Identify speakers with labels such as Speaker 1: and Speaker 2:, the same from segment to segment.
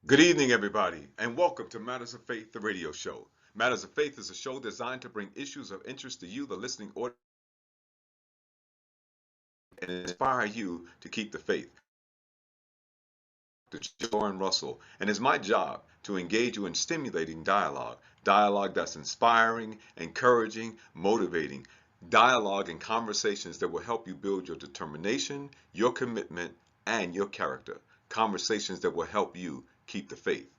Speaker 1: Good evening, everybody, and welcome to Matters of Faith, the radio show. Matters of Faith is a show designed to bring issues of interest to you, the listening audience, and inspire you to keep the faith. Dr. Loren Russell, and it's my job to engage you in stimulating dialogue that's inspiring, encouraging, motivating, dialogue and conversations that will help you build your determination, your commitment, and your character. Conversations that will help you keep the faith.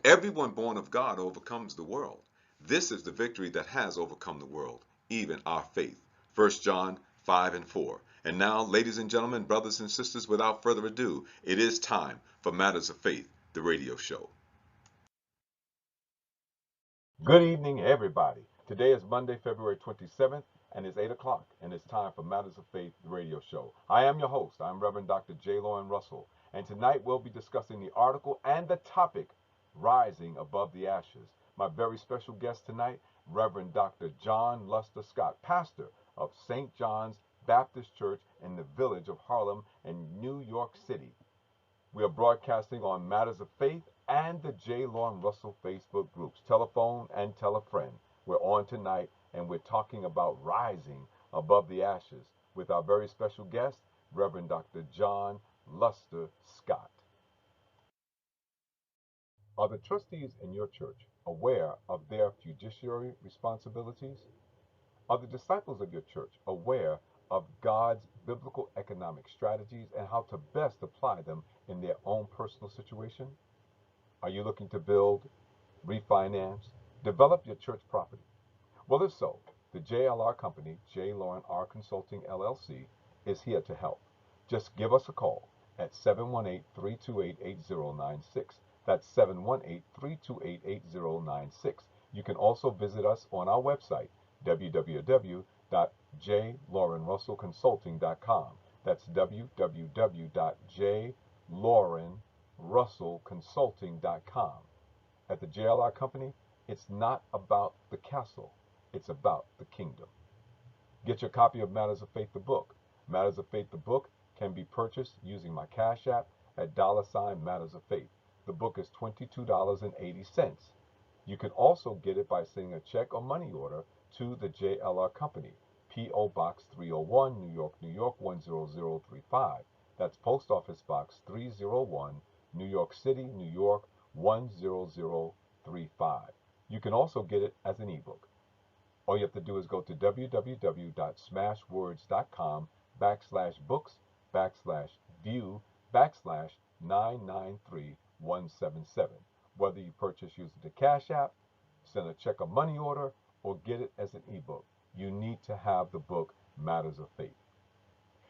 Speaker 1: Everyone born of God overcomes the world. This is the victory that has overcome the world, even our faith. 1 John 5 and 4. And now, ladies and gentlemen, brothers and sisters, without further ado, it is time for Matters of Faith, the radio show.
Speaker 2: Good evening, everybody. Today is Monday, February 27th, and it's 8 o'clock, and it's time for Matters of Faith the radio show. I am your host. I'm Reverend Dr. J. Loren Russell, and tonight we'll be discussing the article and the topic, Rising Above the Ashes. My very special guest tonight, Reverend Dr. John Luster Scott, pastor of St. John's Baptist Church in the village of Harlem in New York City. We are broadcasting on Matters of Faith and the J. Loren Russell Facebook groups. Telephone and tell a friend. We're on tonight and we're talking about rising above the ashes with our very special guest, Reverend Dr. John Luster Scott. Are the trustees in your church aware of their fiduciary responsibilities? Are the disciples of your church aware of God's biblical economic strategies and how to best apply them in their own personal situation? Are you looking to build, refinance, develop your church property? Well, if so, the JLR company, J. Loren R. Consulting LLC, is here to help. Just give us a call at 718-328-8096. That's 718-328-8096. You can also visit us on our website, www.jlorenrussellconsulting.com. That's www.jlorenrussellconsulting.com. At the JLR Company, it's not about the castle, it's about the kingdom. Get your copy of Matters of Faith the book. Matters of Faith the book can be purchased using my Cash App at $Matters of Faith. The book is $22.80. You can also get it by sending a check or money order to the JLR Company, P.O. Box 301, New York, New York 10035. That's Post Office Box 301, New York City, New York 10035. You can also get it as an ebook. All you have to do is go to www.smashwords.com/books/view/993177. Whether you purchase using the Cash App, send a check or money order, or get it as an ebook, you need to have the book Matters of Faith.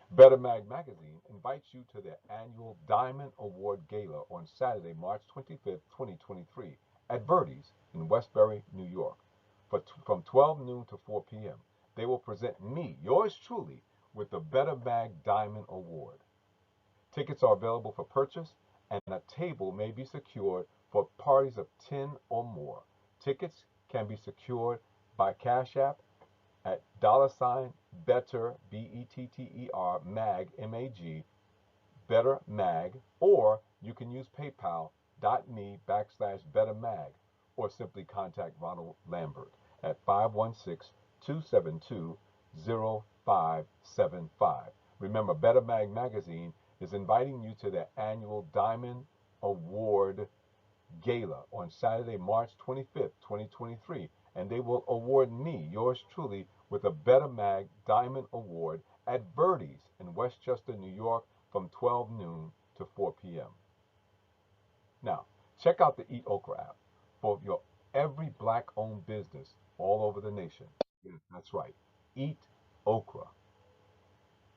Speaker 2: Better Mag Magazine invites you to their annual Diamond Award Gala on Saturday, March 25th, 2023, at Verdi's in Westbury, New York. From 12 noon to 4 p.m., they will present me, yours truly, with the Better Mag Diamond Award. Tickets are available for purchase, and a table may be secured for parties of 10 or more. Tickets can be secured by Cash App at $better, B-E-T-T-E-R, mag, M-A-G, better mag, or you can use paypal.me/bettermag, or simply contact Ronald Lambert at 516-272-0575. Remember, Better Mag Magazine is inviting you to their annual Diamond Award Gala on Saturday, March 25th, 2023, and they will award me, yours truly, with a Better Mag Diamond Award at Verdi's in Westchester, New York from 12 noon to 4 p.m. Now, check out the Eat Okra app for your every black-owned business all over the nation. Yes, that's right. Eat Okra.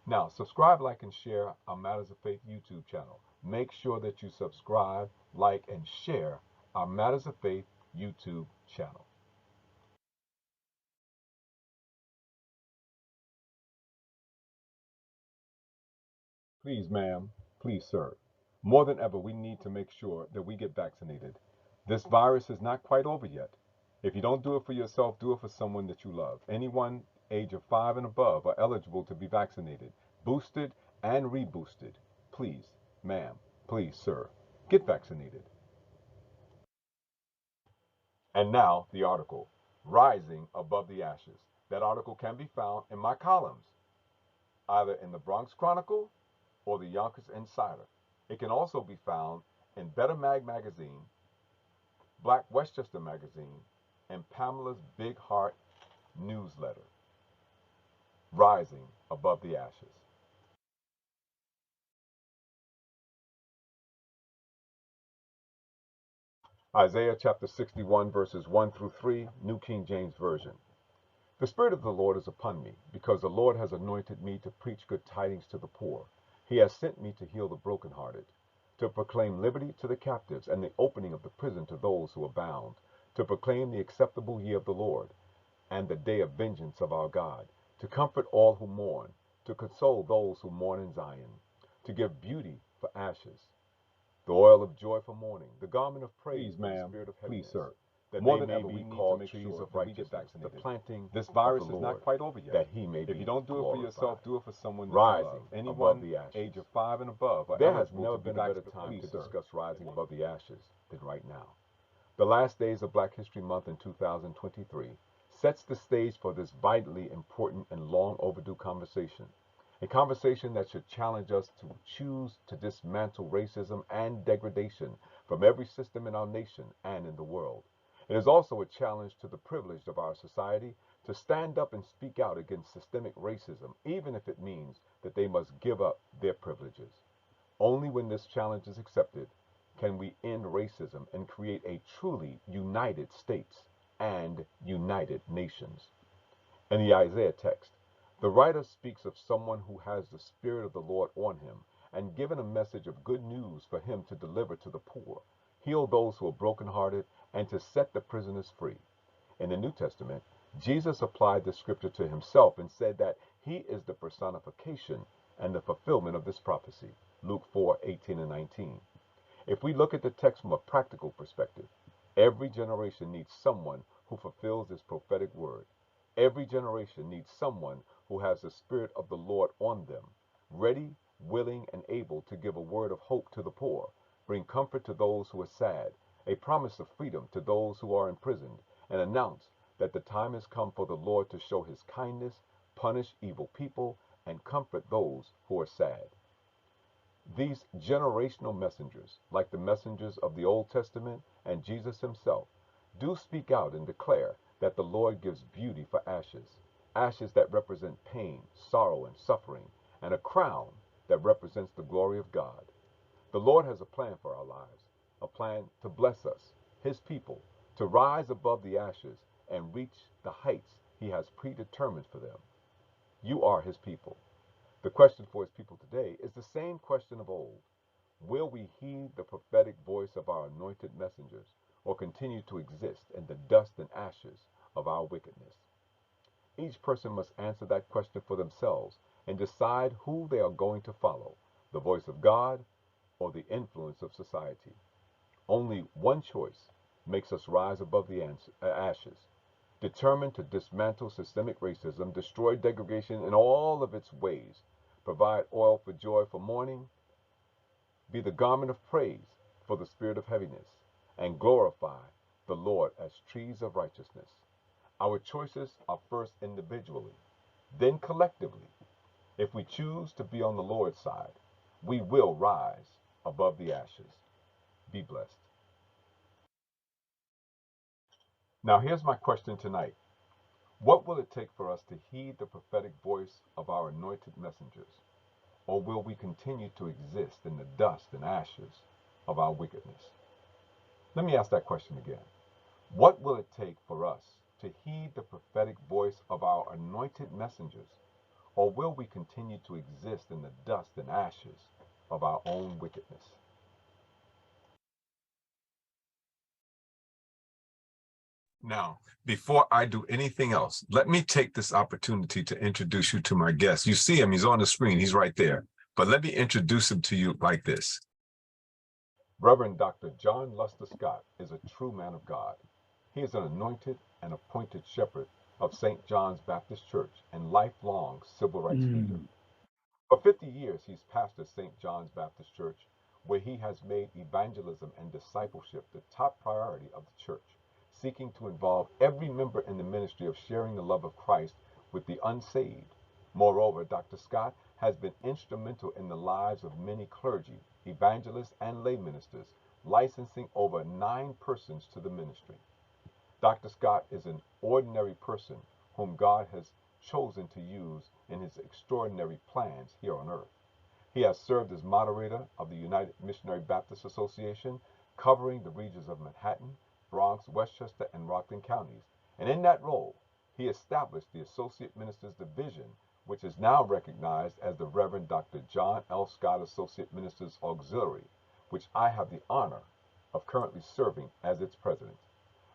Speaker 2: Now, subscribe, like, and share our Matters of Faith YouTube channel. Make sure that you subscribe, like, and share our Matters of Faith YouTube channel. Please, ma'am, please, sir. More than ever, we need to make sure that we get vaccinated. This virus is not quite over yet. If you don't do it for yourself, do it for someone that you love. Anyone age of 5 and above are eligible to be vaccinated, boosted and reboosted. Please, ma'am, please, sir, get vaccinated. And now the article, Rising Above the Ashes. That article can be found in my columns, either in the Bronx Chronicle or the Yonkers Insider. It can also be found in Better Magazine, Black Westchester Magazine, and Pamela's Big Heart newsletter, Rising Above the Ashes. Isaiah chapter 61, verses 1 through 3, New King James Version. The Spirit of the Lord is upon me, because the Lord has anointed me to preach good tidings to the poor. He has sent me to heal the brokenhearted, to proclaim liberty to the captives, and the opening of the prison to those who are bound, to proclaim the acceptable year of the Lord, and the day of vengeance of our God, to comfort all who mourn, to console those who mourn in Zion, to give beauty for ashes, the oil of joy for mourning, the garment of praise for the spirit of heaviness,
Speaker 3: sir.
Speaker 2: that
Speaker 3: More
Speaker 2: they
Speaker 3: than
Speaker 2: may
Speaker 3: ever, we
Speaker 2: be
Speaker 3: need to
Speaker 2: called
Speaker 3: make
Speaker 2: trees
Speaker 3: sure
Speaker 2: of
Speaker 3: that we get
Speaker 2: righteousness, the
Speaker 3: vaccinated.
Speaker 2: planting
Speaker 3: This
Speaker 2: of
Speaker 3: virus
Speaker 2: the
Speaker 3: is
Speaker 2: Lord,
Speaker 3: not quite over yet.
Speaker 2: that he may
Speaker 3: If
Speaker 2: be
Speaker 3: you don't do it for yourself,
Speaker 2: glorified.
Speaker 3: do it for someone that you
Speaker 2: Rising
Speaker 3: love.
Speaker 2: above
Speaker 3: Anyone
Speaker 2: the ashes.
Speaker 3: age of 5 and above are
Speaker 2: There has
Speaker 3: eligible
Speaker 2: never
Speaker 3: to be
Speaker 2: been a better
Speaker 3: vaccinated.
Speaker 2: time to
Speaker 3: Please, sir.
Speaker 2: discuss rising above the ashes than right now. The last days of Black History Month in 2023 sets the stage for this vitally important and long overdue conversation. A conversation that should challenge us to choose to dismantle racism and degradation from every system in our nation and in the world. It is also a challenge to the privileged of our society to stand up and speak out against systemic racism, even if it means that they must give up their privileges. Only when this challenge is accepted can we end racism and create a truly united states and united nations. In the Isaiah text, the writer speaks of someone who has the Spirit of the Lord on him and given a message of good news for him to deliver to the poor, heal those who are brokenhearted, and to set the prisoners free. In the New Testament, Jesus applied the scripture to himself and said that he is the personification and the fulfillment of this prophecy. Luke 4:18 and 19. If we look at the text from a practical perspective, every generation needs someone who fulfills this prophetic word. Every generation needs someone who has the Spirit of the Lord on them, ready, willing, and able to give a word of hope to the poor, bring comfort to those who are sad, a promise of freedom to those who are imprisoned, and announce that the time has come for the Lord to show his kindness, punish evil people, and comfort those who are sad. These generational messengers, like the messengers of the Old Testament and Jesus himself, do speak out and declare that the Lord gives beauty for ashes, ashes that represent pain, sorrow, and suffering, and a crown that represents the glory of God. The Lord has a plan for our lives, a plan to bless us, his people, to rise above the ashes and reach the heights he has predetermined for them. You are his people. The question for his people today is the same question of old. Will we heed the prophetic voice of our anointed messengers or continue to exist in the dust and ashes of our wickedness? Each person must answer that question for themselves and decide who they are going to follow, the voice of God or the influence of society. Only one choice makes us rise above the ashes, determined to dismantle systemic racism, destroy degradation in all of its ways, provide oil for joy for mourning, be the garment of praise for the spirit of heaviness, and glorify the Lord as trees of righteousness. Our choices are first individually, then collectively. If we choose to be on the Lord's side, we will rise above the ashes. Be blessed. Now, here's my question tonight. What will it take for us to heed the prophetic voice of our anointed messengers? Or will we continue to exist in the dust and ashes of our wickedness? Let me ask that question again. What will it take for us to heed the prophetic voice of our anointed messengers? Or will we continue to exist in the dust and ashes of our own wickedness? Now, before I do anything else, let me take this opportunity to introduce you to my guest. You see him, he's on the screen, he's right there. But let me introduce him to you like this. Reverend Dr. John Luster Scott is a true man of God. He is an anointed and appointed shepherd of St. John's Baptist Church and lifelong civil rights leader. For 50 years, he's pastored St. John's Baptist Church, where he has made evangelism and discipleship the top priority of the church. seeking to involve every member in the ministry of sharing the love of Christ with the unsaved. Moreover, Dr. Scott has been instrumental in the lives of many clergy, evangelists, and lay ministers, licensing over 9 persons to the ministry. Dr. Scott is an ordinary person whom God has chosen to use in his extraordinary plans here on earth. He has served as moderator of the United Missionary Baptist Association, covering the regions of Manhattan, Bronx, Westchester, and Rockland counties. And in that role, he established the Associate Ministers Division, which is now recognized as the Reverend Dr. John L. Scott Associate Ministers Auxiliary, which I have the honor of currently serving as its president.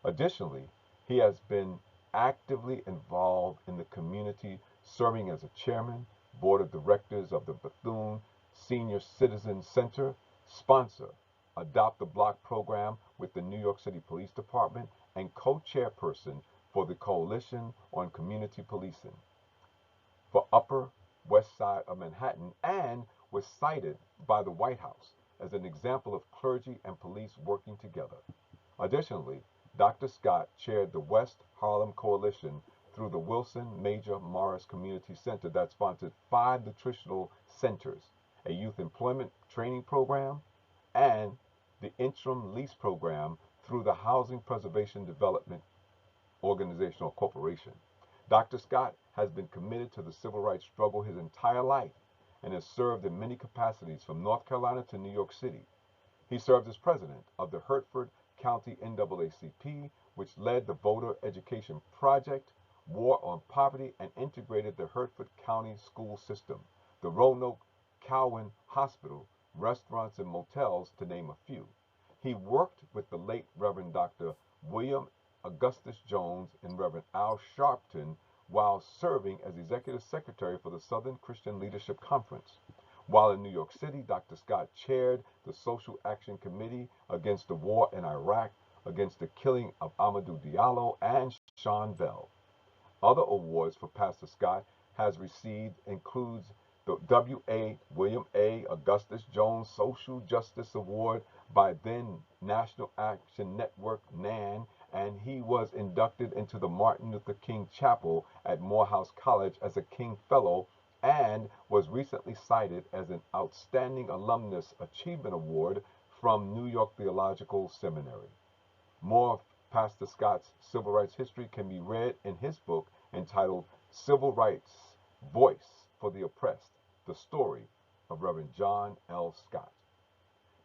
Speaker 2: Additionally, he has been actively involved in the community, serving as a chairman, board of directors of the Bethune Senior Citizen Center, sponsor Adopt the Block program with the New York City Police Department, and co-chairperson for the Coalition on Community Policing for Upper West Side of Manhattan, and was cited by the White House as an example of clergy and police working together. Additionally, Dr. Scott chaired the West Harlem Coalition through the Wilson Major Morris Community Center that sponsored 5 nutritional centers, a youth employment training program, and the interim lease program through the Housing Preservation Development Organizational Corporation. Dr. Scott has been committed to the civil rights struggle his entire life and has served in many capacities from North Carolina to New York City. He served as president of the Hertford County NAACP, which led the Voter Education Project, War on Poverty, and integrated the Hertford County school system, the Roanoke Cowan Hospital, restaurants and motels, to name a few. He worked with the late Reverend Dr. William Augustus Jones and Reverend Al Sharpton while serving as executive secretary for the Southern Christian Leadership Conference. While in New York City, Dr. Scott chaired the Social Action Committee against the war in Iraq, against the killing of Amadou Diallo and Sean Bell. Other awards for Pastor Scott has received includes the W.A. William A. Augustus Jones Social Justice Award by then National Action Network, NAN, and he was inducted into the Martin Luther King Chapel at Morehouse College as a King Fellow, and was recently cited as an Outstanding Alumnus Achievement Award from New York Theological Seminary. More of Pastor Scott's civil rights history can be read in his book entitled Civil Rights: Voice for the Oppressed, the Story of Reverend John L. Scott.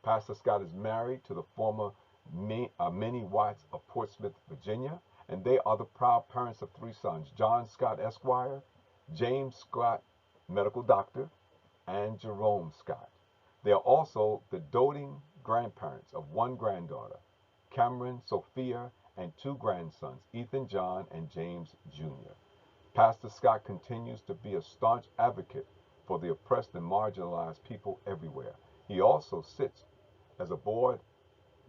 Speaker 2: Pastor Scott is married to the former Minnie Watts of Portsmouth, Virginia, and they are the proud parents of 3 sons, John Scott Esquire, James Scott, medical doctor, and Jerome Scott. They are also the doting grandparents of 1 granddaughter, Cameron Sophia, and 2 grandsons, Ethan John and James Jr. Pastor Scott continues to be a staunch advocate for the oppressed and marginalized people everywhere. He also sits as a board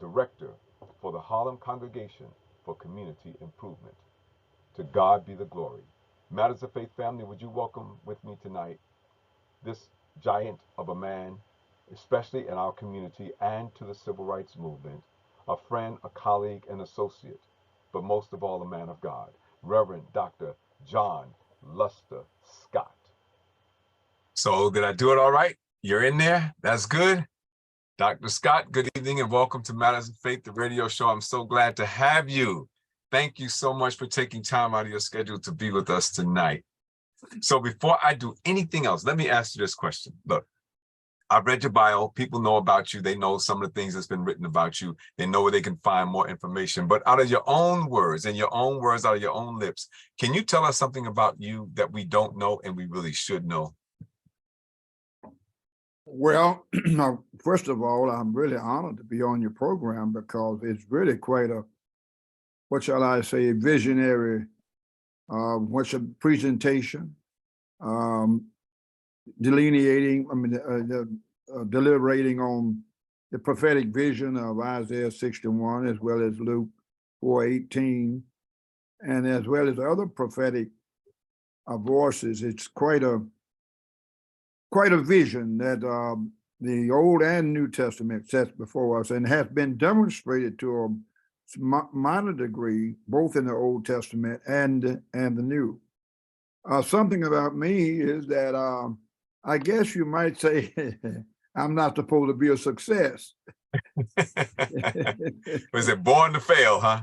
Speaker 2: director for the Harlem Congregation for Community Improvement. To God be the glory. Matters of Faith family, would you welcome with me tonight this giant of a man, especially in our community and to the civil rights movement, a friend, a colleague, an associate, but most of all a man of God, Reverend Dr. John Luster Scott.
Speaker 3: So did I do it all right? You're in there? That's good. Dr. Scott, good evening and welcome to Matters of Faith, the radio show. I'm so glad to have you. Thank you so much for taking time out of your schedule to be with us tonight. So before I do anything else, let me ask you this question. Look, I've read your bio. People know about you. They know some of the things that's been written about you. They know where they can find more information. But out of your own words, and your own words out of your own lips, can you tell us something about you that we don't know and we really should know?
Speaker 4: Well, first of all, I'm really honored to be on your program because it's really quite a, what shall I say, visionary, what's a presentation, deliberating on the prophetic vision of Isaiah 61, as well as Luke 4:18, and as well as other prophetic voices. It's quite a vision that the Old and New Testament sets before us and has been demonstrated to minor degree, both in the Old Testament and the New. Something about me is that I guess you might say I'm not supposed to be a success.
Speaker 3: Was it born to fail, huh?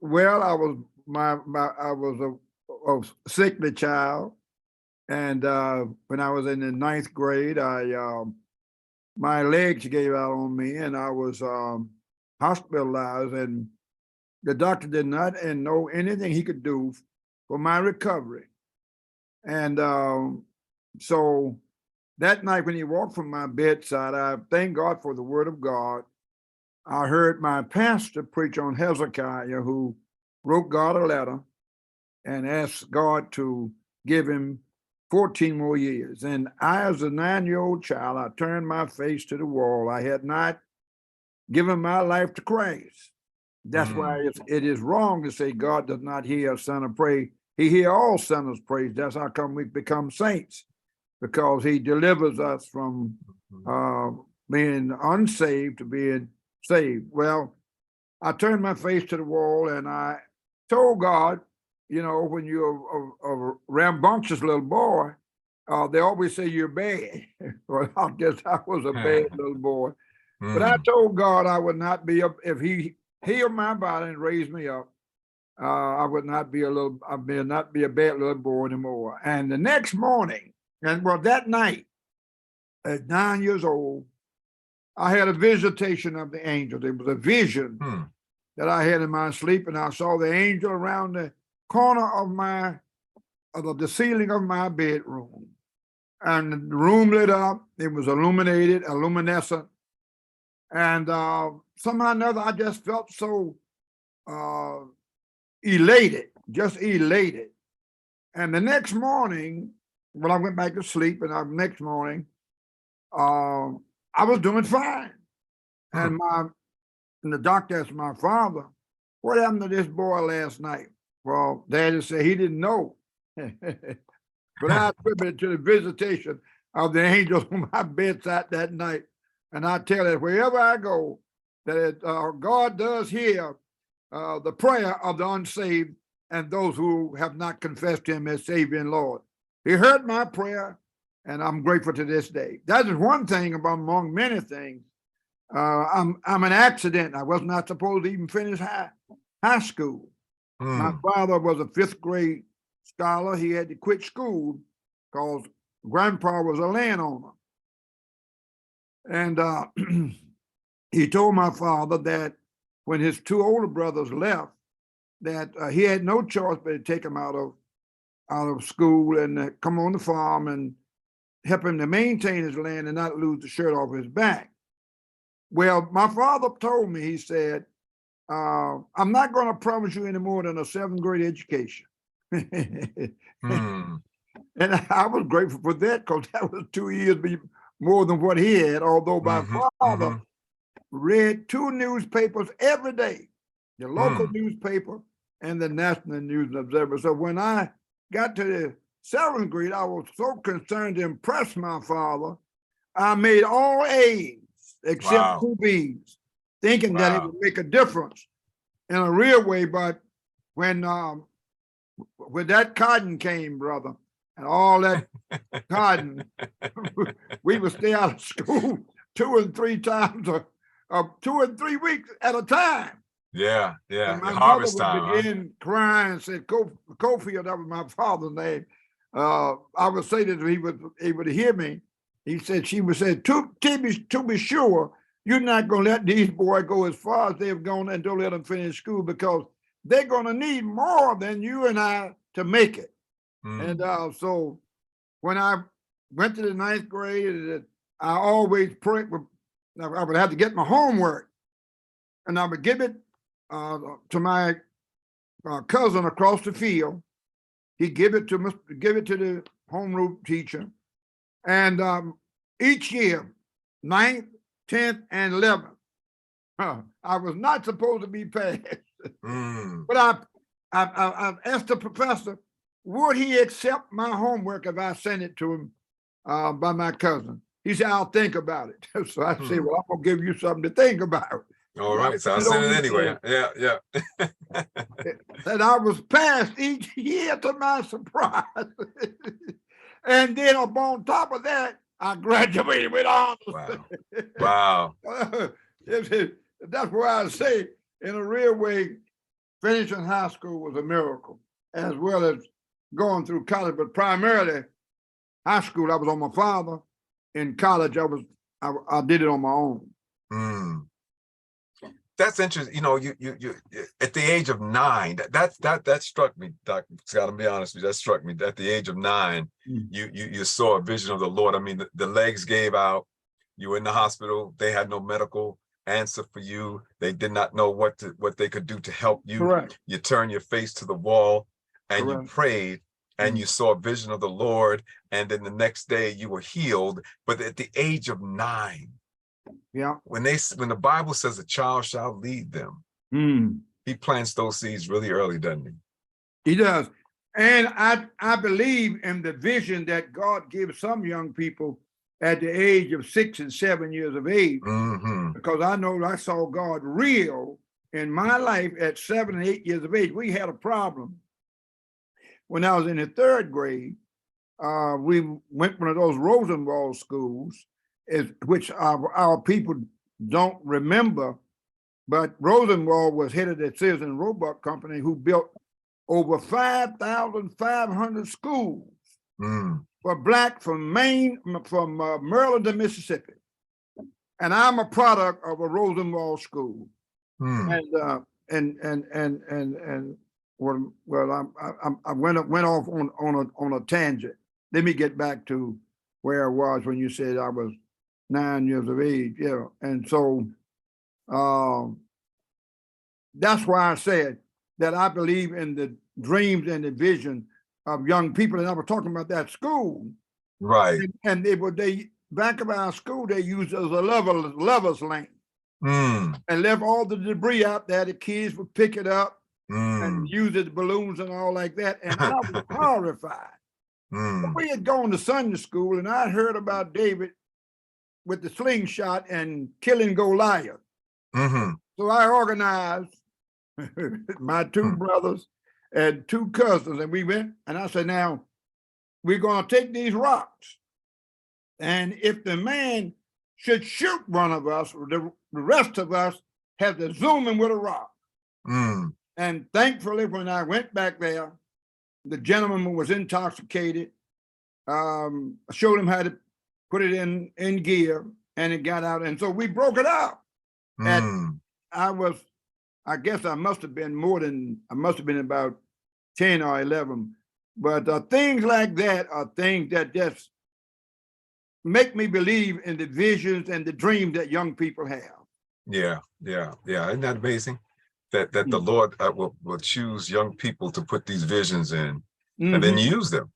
Speaker 4: Well, I was I was a sickly child, and when I was in the ninth grade, my legs gave out on me, and I was hospitalized, and the doctor did not know anything he could do for my recovery. And so that night when he walked from my bedside, I thank God for the word of God. I heard my pastor preach on Hezekiah, who wrote God a letter and asked God to give him 14 more years. And I, as a 9-year-old child, I turned my face to the wall. I had not given my life to Christ. That's why it is wrong to say God does not hear a sinner pray. He hears all sinners praise. That's how come we become saints, because he delivers us from being unsaved to being saved. Well, I turned my face to the wall and I told God, you know, when you're a rambunctious little boy, they always say you're bad. Well, I guess I was a bad little boy. But I told God I would not be up if he healed my body and raised me up. I would not be not be a bad little boy anymore. And the next morning, and well, that night, at 9 years old, I had a visitation of the angel. It was a vision that I had in my sleep, and I saw the angel around the corner of the ceiling of my bedroom. And the room lit up. It was illuminated, luminescent. And somehow or another, I just felt so elated, just elated. And the next morning, when I went back to sleep, and the next morning, I was doing fine. And the doctor asked my father, "What happened to this boy last night?" Well, Daddy said he didn't know. But I attributed it to the visitation of the angels on my bedside that night. And I tell you, wherever I go, that God does hear the prayer of the unsaved and those who have not confessed him as Savior and Lord. He heard my prayer, and I'm grateful to this day. That is one thing among many things. I'm an accident. I was not supposed to even finish high school. My father was a 5th grade scholar. He had to quit school because grandpa was a landowner. And he told my father that when his 2 older brothers left, that he had no choice but to take them out of school and come on the farm and help him to maintain his land and not lose the shirt off his back. Well, my father told me, he said, I'm not going to promise you any more than a 7th grade education. And I was grateful for that, because that was 2 years more than what he had, although my father read 2 newspapers every day, the local newspaper and the National News Observer. So when I got to the 7th grade, I was so concerned to impress my father, I made all A's except 2 B's, thinking that it would make a difference in a real way. But when that cotton came, brother, and all that cotton, we would stay out of school 2 and 3 times, 2 and 3 weeks at a time.
Speaker 3: Yeah.
Speaker 4: And my
Speaker 3: Harvest
Speaker 4: mother would
Speaker 3: time,
Speaker 4: begin crying and said, Cofield, that was my father's name. I would say that he was able to hear me. She would say, to be sure, you're not going to let these boys go as far as they've gone, and don't let them finish school, because they're going to need more than you and I to make it. And so when I went to the 9th grade, I always prayed. I would have to get my homework, and I would give it to my cousin across the field. He'd give it to the homeroom teacher. And each year, 9th, 10th, and 11th, I was not supposed to be passed. But I asked the professor, would he accept my homework if I sent it to him by my cousin? He said, I'll think about it. So I said, well, I'm going to give you something to think about.
Speaker 3: All right. So I
Speaker 4: It
Speaker 3: sent it
Speaker 4: only
Speaker 3: anyway.
Speaker 4: said
Speaker 3: Yeah, yeah.
Speaker 4: that I was passed each year to my surprise. And then upon top of that, I graduated with honors.
Speaker 3: Wow. Wow.
Speaker 4: That's why I say, in a real way, finishing high school was a miracle, as well as going through college. But primarily, high school, I was on my father. In college, I did it on my own.
Speaker 3: Mm. That's interesting. You know, you at the age of 9, that struck me, Dr. Scott. I'll be honest with you, that struck me. At the age of 9, you saw a vision of the Lord. I mean, the legs gave out. You were in the hospital. They had no medical answer for you. They did not know what they could do to help you.
Speaker 4: Correct.
Speaker 3: You turned your face to the wall and
Speaker 4: Correct.
Speaker 3: you prayed and you saw a vision of the Lord. And then the next day you were healed. But at the age of 9,
Speaker 4: yeah,
Speaker 3: when the Bible says a child shall lead them, he plants those seeds really early, doesn't he?
Speaker 4: He does. And I believe in the vision that God gives some young people at the age of 6 and 7 years of age, because I know I saw God real in my life at 7 and 8 years of age. We had a problem when I was in the 3rd grade. We went one of those Rosenwald schools, which our people don't remember, but Rosenwald was head of the Sears and Roebuck Company, who built over 5,500 schools for Black from Maryland to Mississippi. And I'm a product of a Rosenwald school. And well, I went off on a tangent. Let me get back to where I was when you said I was 9 years of age. Yeah, and so that's why I said that I believe in the dreams and the vision of young people. And I was talking about that school,
Speaker 3: right?
Speaker 4: And they back of our school they used as a lovers lane, and left all the debris out there. The kids would pick it up and use it, balloons and all like that. And I was horrified. We had gone to Sunday school, and I heard about David with the slingshot and killing Goliath. So I organized my 2 brothers and 2 cousins, and we went, and I said, now, we're going to take these rocks, and if the man should shoot one of us, the rest of us have to zoom him with a rock. And thankfully, when I went back there, the gentleman was intoxicated. I showed him how to put it in gear, and it got out. And so we broke it up. And I guess I must have been about 10 or 11. But things like that are things that just make me believe in the visions and the dreams that young people have.
Speaker 3: Yeah. Isn't that amazing? That the Lord will choose young people to put these visions in, and then use them,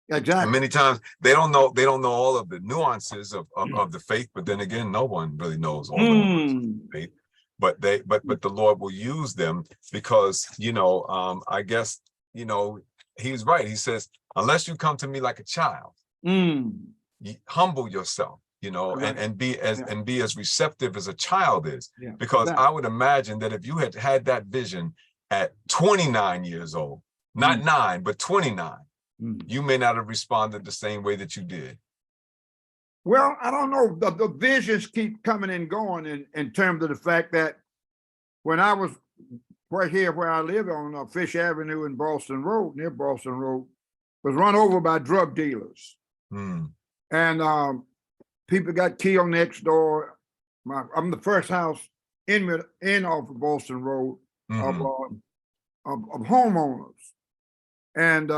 Speaker 4: Exactly.
Speaker 3: And many times they don't know all of the nuances of the faith, but then again, no one really knows all the nuances of the faith. But the Lord will use them because, I guess, he's right. He says, unless you come to me like a child, you humble yourself, and be as receptive as a child is. Because I would imagine that if you had that vision at 29 years old, not 9, but 29, you may not have responded the same way that you did.
Speaker 4: Well, I don't know. The visions keep coming and going in terms of the fact that when I was right here where I live on Fish Avenue in Boston Road, near Boston Road, was run over by drug dealers. And people got killed next door. I'm the first house in off of Boston Road of homeowners. And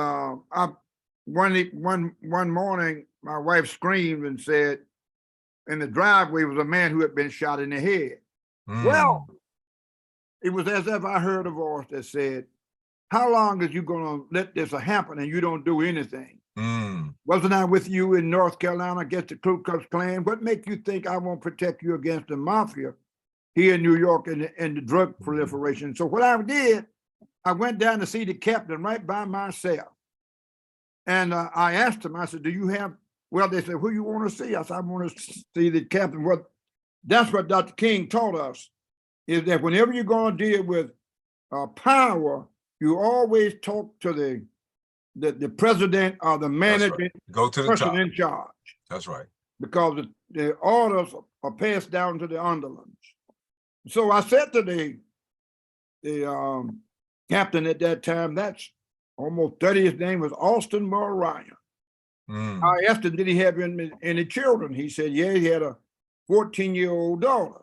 Speaker 4: one morning, my wife screamed and said, in the driveway was a man who had been shot in the head. Well, it was as if I heard a voice that said, how long is you going to let this happen and you don't do anything? Wasn't I with you in North Carolina against the Ku Klux Klan? What make you think I won't protect you against the mafia here in New York and the drug proliferation? So what I did, I went down to see the captain right by myself. And I asked him, I said, do you have, well, they said, who you want to see? I said, I want to see the captain. What That's what Dr. King taught us, is that whenever you're going to deal with power, you always talk to the president or the manager,
Speaker 3: right. Go to the
Speaker 4: person
Speaker 3: top.
Speaker 4: in charge,
Speaker 3: That's right.
Speaker 4: because the orders are passed down to the underlings. So I said to the captain at that time, that's almost 30, his name was Austin Ryan. I asked him, did he have any children? He said, yeah, he had a 14-year-old daughter.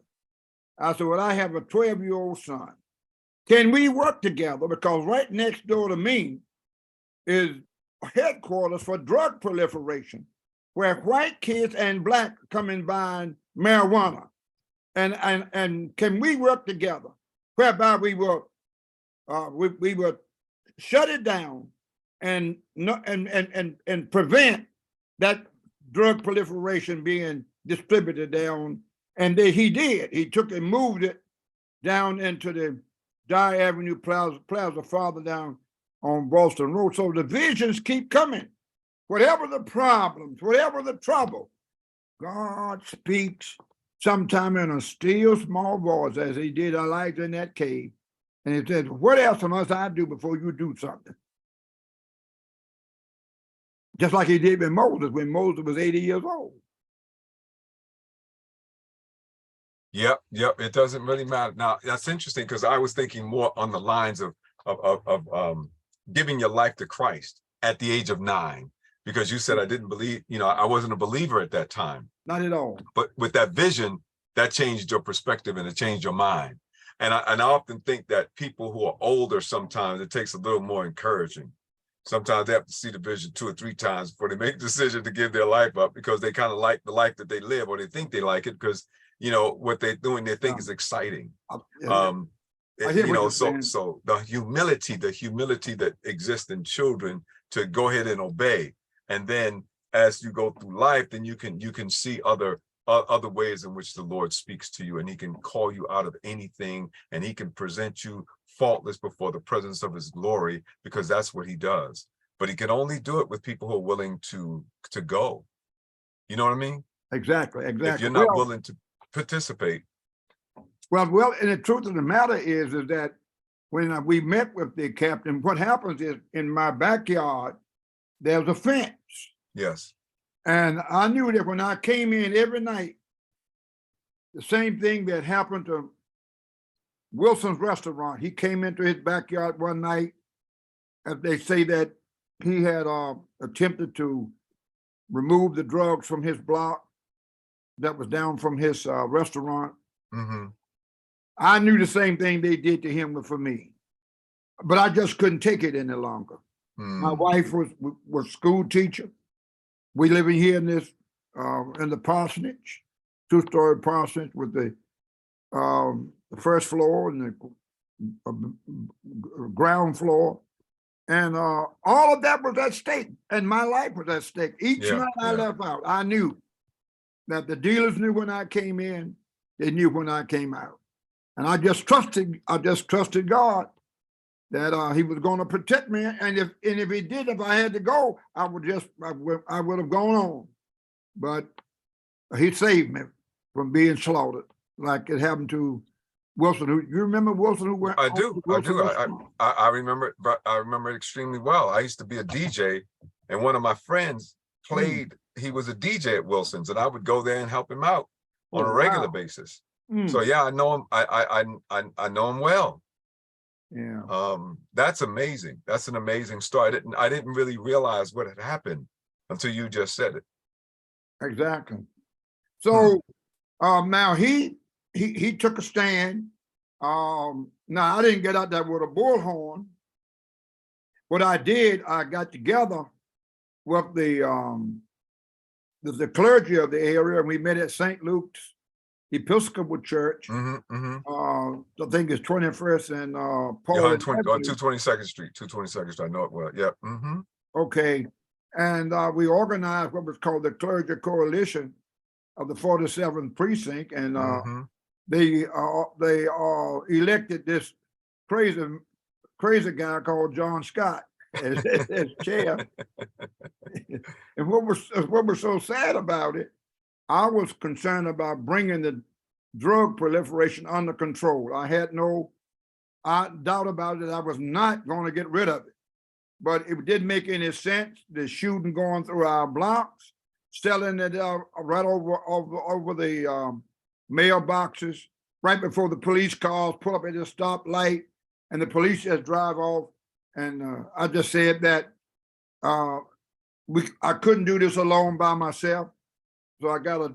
Speaker 4: I said, well, I have a 12-year-old son. Can we work together? Because right next door to me is headquarters for drug proliferation, where white kids and black come and buy marijuana. And can we work together? Whereby we will shut it down and prevent that drug proliferation being distributed down. And he did. He took and moved it down into the Dye Avenue Plaza farther down on Boston Road. So the visions keep coming. Whatever the problems, whatever the trouble, God speaks sometime in a still small voice, as he did Elijah in that cave. And he said, what else must I do before you do something? Just like he did with Moses when Moses was 80 years old.
Speaker 3: Yep. It doesn't really matter. Now, that's interesting, because I was thinking more on the lines of giving your life to Christ at the age of 9, because you said I didn't believe, I wasn't a believer at that time.
Speaker 4: Not at all.
Speaker 3: But with that vision, that changed your perspective and it changed your mind. And I often think that people who are older, sometimes it takes a little more encouraging. Sometimes they have to see the vision 2 or 3 times before they make the decision to give their life up, because they kind of like the life that they live, or they think they like it because, what they're doing, they think is exciting. So the humility that exists in children to go ahead and obey. And then as you go through life, then you can see other ways in which the Lord speaks to you, and he can call you out of anything, and he can present you faultless before the presence of his glory, because that's what he does. But he can only do it with people who are willing to go. You know what I mean?
Speaker 4: Exactly.
Speaker 3: If you're not willing to participate.
Speaker 4: Well, and the truth of the matter is that when we met with the captain, what happens is in my backyard, there's a fence.
Speaker 3: Yes.
Speaker 4: And I knew that when I came in every night, the same thing that happened to Wilson's restaurant. He came into his backyard one night, and they say that he had attempted to remove the drugs from his block that was down from his restaurant.
Speaker 3: Mm-hmm.
Speaker 4: I knew the same thing they did to him for me, but I just couldn't take it any longer. My wife was school teacher. We living here in this in the parsonage, 2-story parsonage with the first floor and the ground floor, and all of that was at stake, and my life was at stake. Each night I left out, I knew that the dealers knew when I came in, they knew when I came out, and I just trusted God that he was going to protect me, and if he did, if I had to go, I would have gone on, but he saved me from being slaughtered, like it happened to Wilson. You remember Wilson? Who went?
Speaker 3: I do. I remember it, but I remember it extremely well. I used to be a DJ, and one of my friends played. He was a DJ at Wilson's, and I would go there and help him out on a regular basis. So yeah, I know him. I know him well.
Speaker 4: Yeah.
Speaker 3: That's amazing. That's an amazing story. I didn't really realize what had happened until you just said it.
Speaker 4: Exactly. So now he took a stand. Now I didn't get out there with a bullhorn. What I did, I got together with the clergy of the area, and we met at St. Luke's Episcopal Church. I think it's 21st and Paul.
Speaker 3: 222nd Street. 222nd Street. I know it well. Yep.
Speaker 4: Okay. And we organized what was called the Clergy Coalition of the 47th Precinct, and they elected this crazy guy called John Scott as chair. And what was so sad about it, I was concerned about bringing drug proliferation under control. I had no doubt about it. I was not going to get rid of it, but it didn't make any sense. The shooting going through our blocks, selling it right over the mailboxes, right before the police cars pull up at the stoplight, and the police just drive off. And I just said that I couldn't do this alone by myself, so I got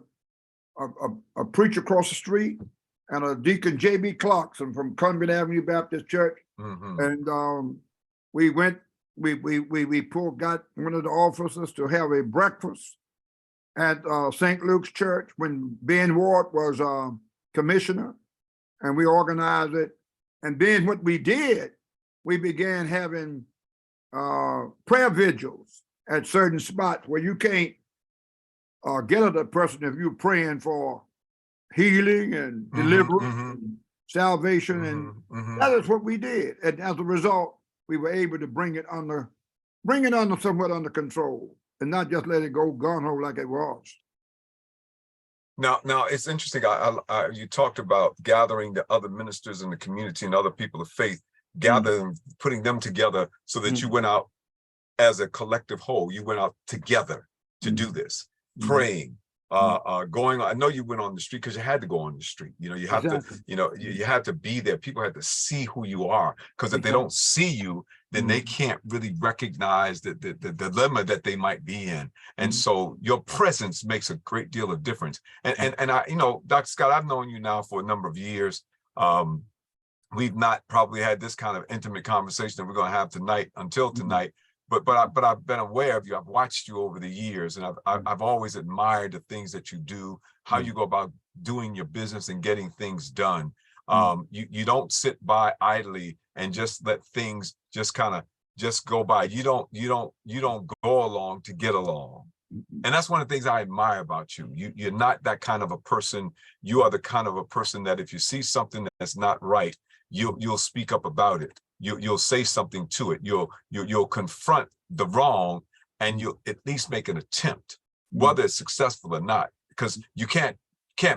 Speaker 4: a preacher across the street and a Deacon J.B. Clarkson from Convent Avenue Baptist Church, and we went. We got one of the officers to have a breakfast at St. Luke's Church when Ben Ward was commissioner, and we organized it. And then what we did, we began having prayer vigils at certain spots where you can't get at a person if you're praying for healing and deliverance and salvation. And that is what we did. And as a result, we were able to bring it somewhat under control and not just let it go gun-ho like it was.
Speaker 3: Now it's interesting. You talked about gathering the other ministers in the community and other people of faith, gathering, putting them together so that you went out as a collective whole. You went out together to do this, praying, going on. I know you went on the street because you had to go on the street. You know, you have to, you had to be there. People had to see who you are, because if they don't see you, then they can't really recognize the dilemma that they might be in. And so your presence makes a great deal of difference. And I, Dr. Scott, I've known you now for a number of years. We've not probably had this kind of intimate conversation that we're going to have tonight until tonight. But I've been aware of you. I've watched you over the years, and I've always admired the things that you do, how you go about doing your business and getting things done. You don't sit by idly and just let things just kind of just go by. You don't go along to get along. And that's one of the things I admire about you. You're not that kind of a person. You are the kind of a person that if you see something that's not right, you'll speak up about it. You'll say something to it. You'll confront the wrong, and you'll at least make an attempt, whether it's successful or not, because you can't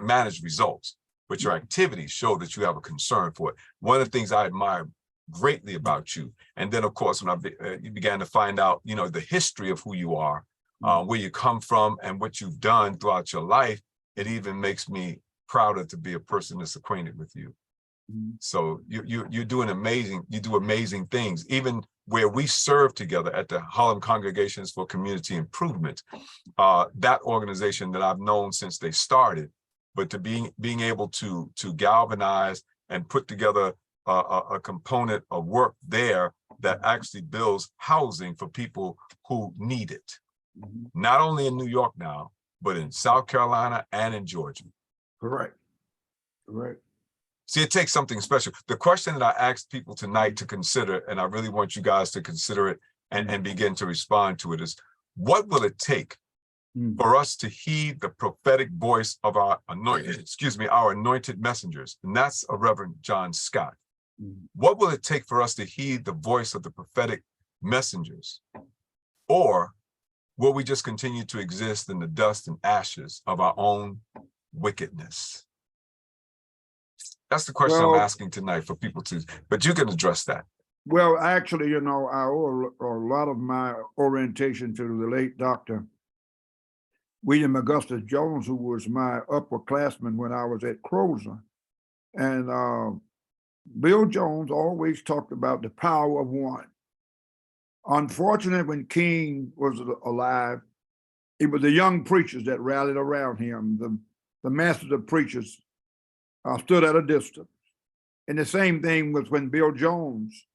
Speaker 3: manage results, but your activities show that you have a concern for it. One of the things I admire greatly about you, and then of course when you began to find out, the history of who you are, where you come from, and what you've done throughout your life, it even makes me prouder to be a person that's acquainted with you. So you're doing amazing. You do amazing things, even where we serve together at the Harlem Congregations for Community Improvement, that organization that I've known since they started. But to being able to galvanize and put together a component of work there that actually builds housing for people who need it, not only in New York now, but in South Carolina and in Georgia.
Speaker 4: Correct.
Speaker 3: See, it takes something special. The question that I asked people tonight to consider, and I really want you guys to consider it and begin to respond to it, is what will it take for us to heed the prophetic voice of our anointed messengers? And that's a Reverend John Scott. What will it take for us to heed the voice of the prophetic messengers? Or will we just continue to exist in the dust and ashes of our own wickedness? That's the question I'm asking tonight for people to, but you can address that.
Speaker 4: Well, actually, I owe a lot of my orientation to the late Dr. William Augustus Jones, who was my upperclassman when I was at Crozer. And Bill Jones always talked about the power of one. Unfortunately, when King was alive, it was the young preachers that rallied around him. The masters of preachers stood at a distance. And the same thing was when Bill Jones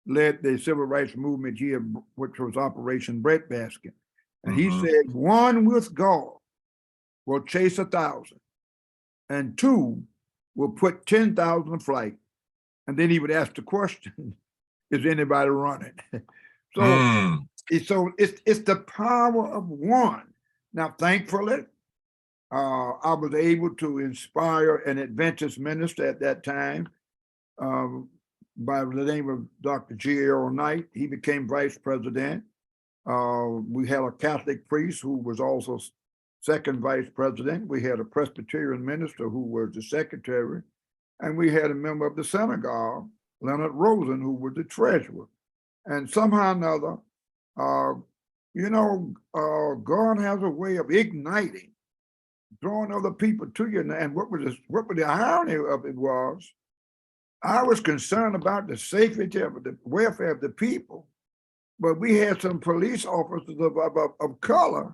Speaker 4: led the civil rights movement here, which was Operation Breadbasket. And he said, one with God will chase 1,000, and two will put 10,000 to flight. And then he would ask the question, is anybody running? So it's the power of one. Now, thankfully, I was able to inspire an Adventist minister at that time by the name of Dr. G.L. Knight. He became vice president. We had a Catholic priest who was also second vice president. We had a Presbyterian minister who was the secretary, and we had a member of the synagogue, Leonard Rosen, who was the treasurer. And somehow or another, God has a way of igniting, drawing other people to you. And what was the irony of it was, I was concerned about the safety of the welfare of the people, but we had some police officers of color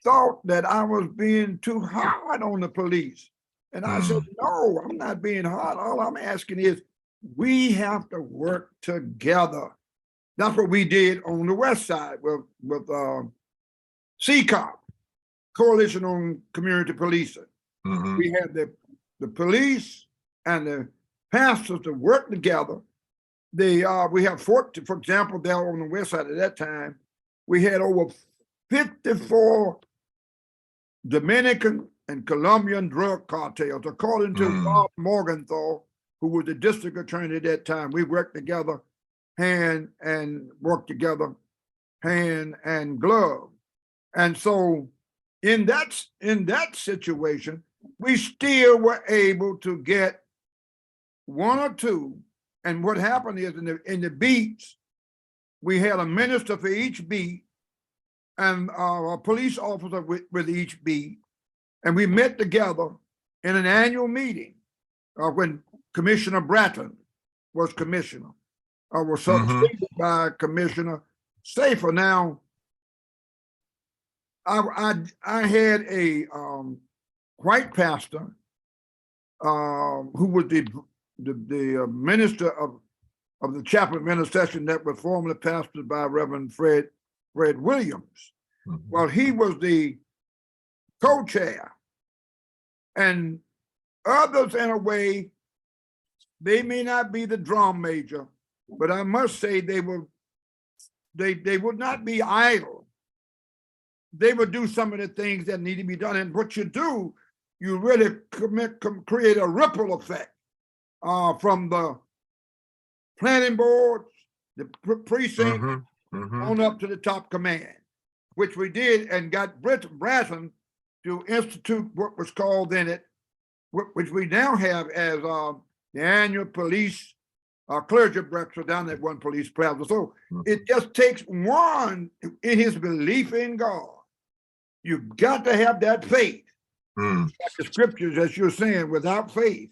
Speaker 4: thought that I was being too hard on the police. And I said, no, I'm not being hard. All I'm asking is we have to work together. That's what we did on the West Side with CCOP, Coalition on Community Policing. We had the police and the pastors to work together. We have 40, for example, there on the West Side at that time, we had over 54 Dominican and Colombian drug cartels, according to Bob Morgenthau, who was the district attorney at that time. We worked together hand and glove. And so in that situation, we still were able to get one or two. And what happened is in the beats, we had a minister for each beat and a police officer with each beat. And we met together in an annual meeting when Commissioner Bratton was commissioner, was succeeded by Commissioner Safer. Now, I had a white pastor who was the minister of the chaplain intercession that was formerly pastored by Reverend Fred Williams. Well, he was the co-chair, and others, in a way, they may not be the drum major, but I must say they would not be idle. They would do some of the things that need to be done, and what you do, you really create a ripple effect from the planning boards, the precinct, on up to the top command, which we did, and got Bratton to institute what was called which we now have as the annual police clergy breakfast down at one police plaza. So it just takes one in his belief in God. You've got to have that faith. Like the scriptures, as you're saying, without faith,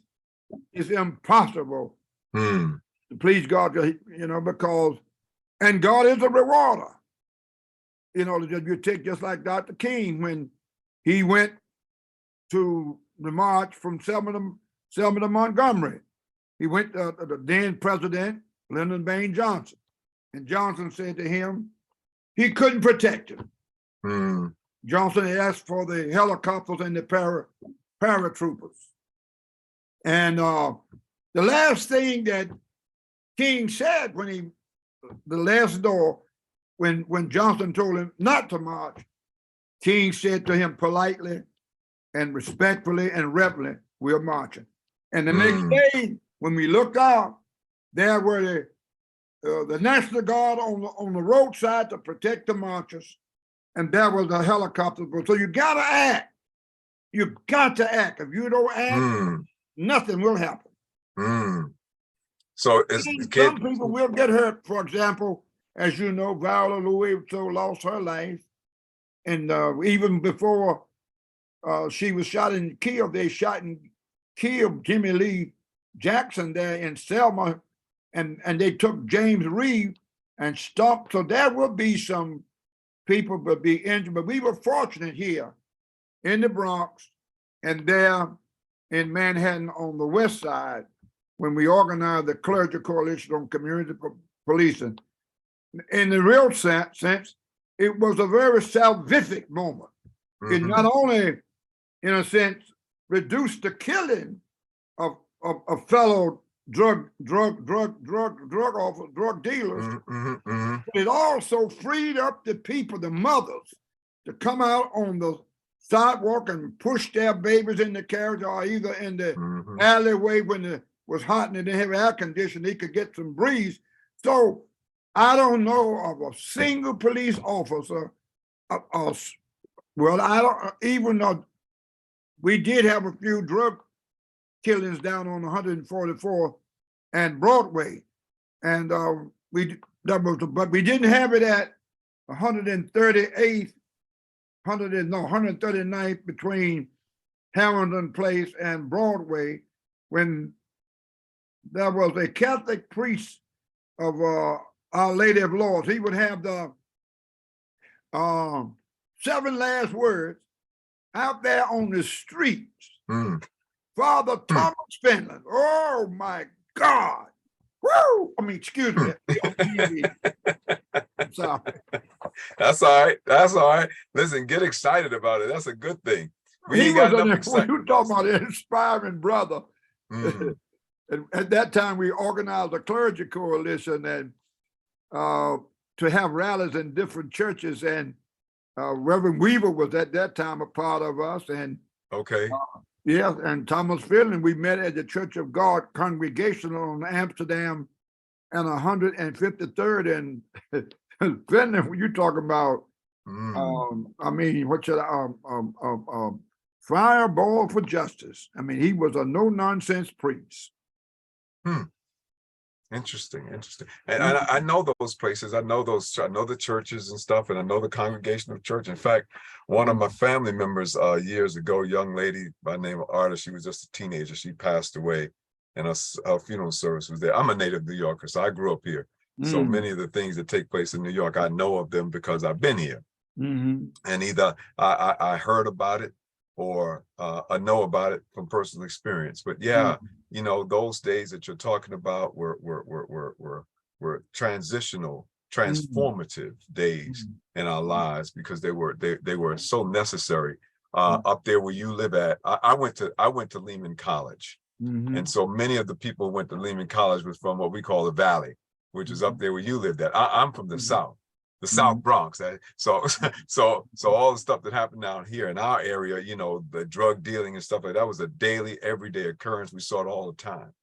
Speaker 4: it's impossible to please God, because, and God is a rewarder. You take just like Dr. King, when he went to the march from Selma to Montgomery, he went to the then president, Lyndon Baines Johnson, and Johnson said to him, he couldn't protect him. Johnson asked for the helicopters and the paratroopers. And the last thing that King said the last door, when Johnson told him not to march, King said to him politely and respectfully and reverently, we're marching. And the next day, when we looked out, there were the National Guard on the roadside to protect the marchers, and there was a helicopter. So you gotta act. You got to act. If you don't act, nothing will happen.
Speaker 3: So
Speaker 4: some people will get hurt. For example, as you know, Viola Louis lost her life, and even before she was shot and killed, they shot and killed Jimmy Lee Jackson there in Selma, and they took James Reed and stopped. So there will be some people will be injured, but we were fortunate here in the Bronx and there in Manhattan on the West Side when we organized the Clergy Coalition on Community Policing. In the real sense, it was a very salvific moment. It not only, in a sense, reduced the killing of fellow drug dealers, but it also freed up the people, the mothers, to come out on the sidewalk and push their babies in the carriage, or either in the alleyway when it was hot and they didn't have air conditioning, they could get some breeze. So I don't know of a single police officer Well, I don't, even though we did have a few drug killings down on 144 and Broadway. And but we didn't have it at 138th, 139th between Hamilton Place and Broadway, when there was a Catholic priest of Our Lady of Lourdes. He would have the 7 last words out there on the streets. Father Thomas Finland. Oh my God. Woo! I mean, excuse me. I'm sorry.
Speaker 3: That's all right. That's all right. Listen, get excited about it. That's a good thing.
Speaker 4: He was when you talk about an inspiring brother. And at that time, we organized a clergy coalition and to have rallies in different churches. And Reverend Weaver was at that time a part of us. And
Speaker 3: okay.
Speaker 4: Yes, and Thomas Finland, we met at the Church of God congregation on Amsterdam and 153rd. And Finland, when you talk about, I mean, what should I, fireball for justice. I mean, he was a no-nonsense priest.
Speaker 3: Interesting. And I know those places. I know the churches and stuff, and I know the congregation of church. In fact, one of my family members years ago, a young lady by the name of Arta, she was just a teenager. She passed away, and her funeral service was there. I'm a native New Yorker, so I grew up here. So many of the things that take place in New York, I know of them because I've been here. And either I heard about it or I know about it from personal experience. But yeah, you know, those days that you're talking about were transitional, transformative days in our lives, because they were so necessary. Up there where you live at, I went to Lehman College, and so many of the people who went to Lehman College was from what we call the Valley, which is up there where you lived at. I'm from the South. The South Bronx. So all the stuff that happened down here in our area, you know, the drug dealing and stuff like that was a daily, everyday occurrence. We saw it all the time.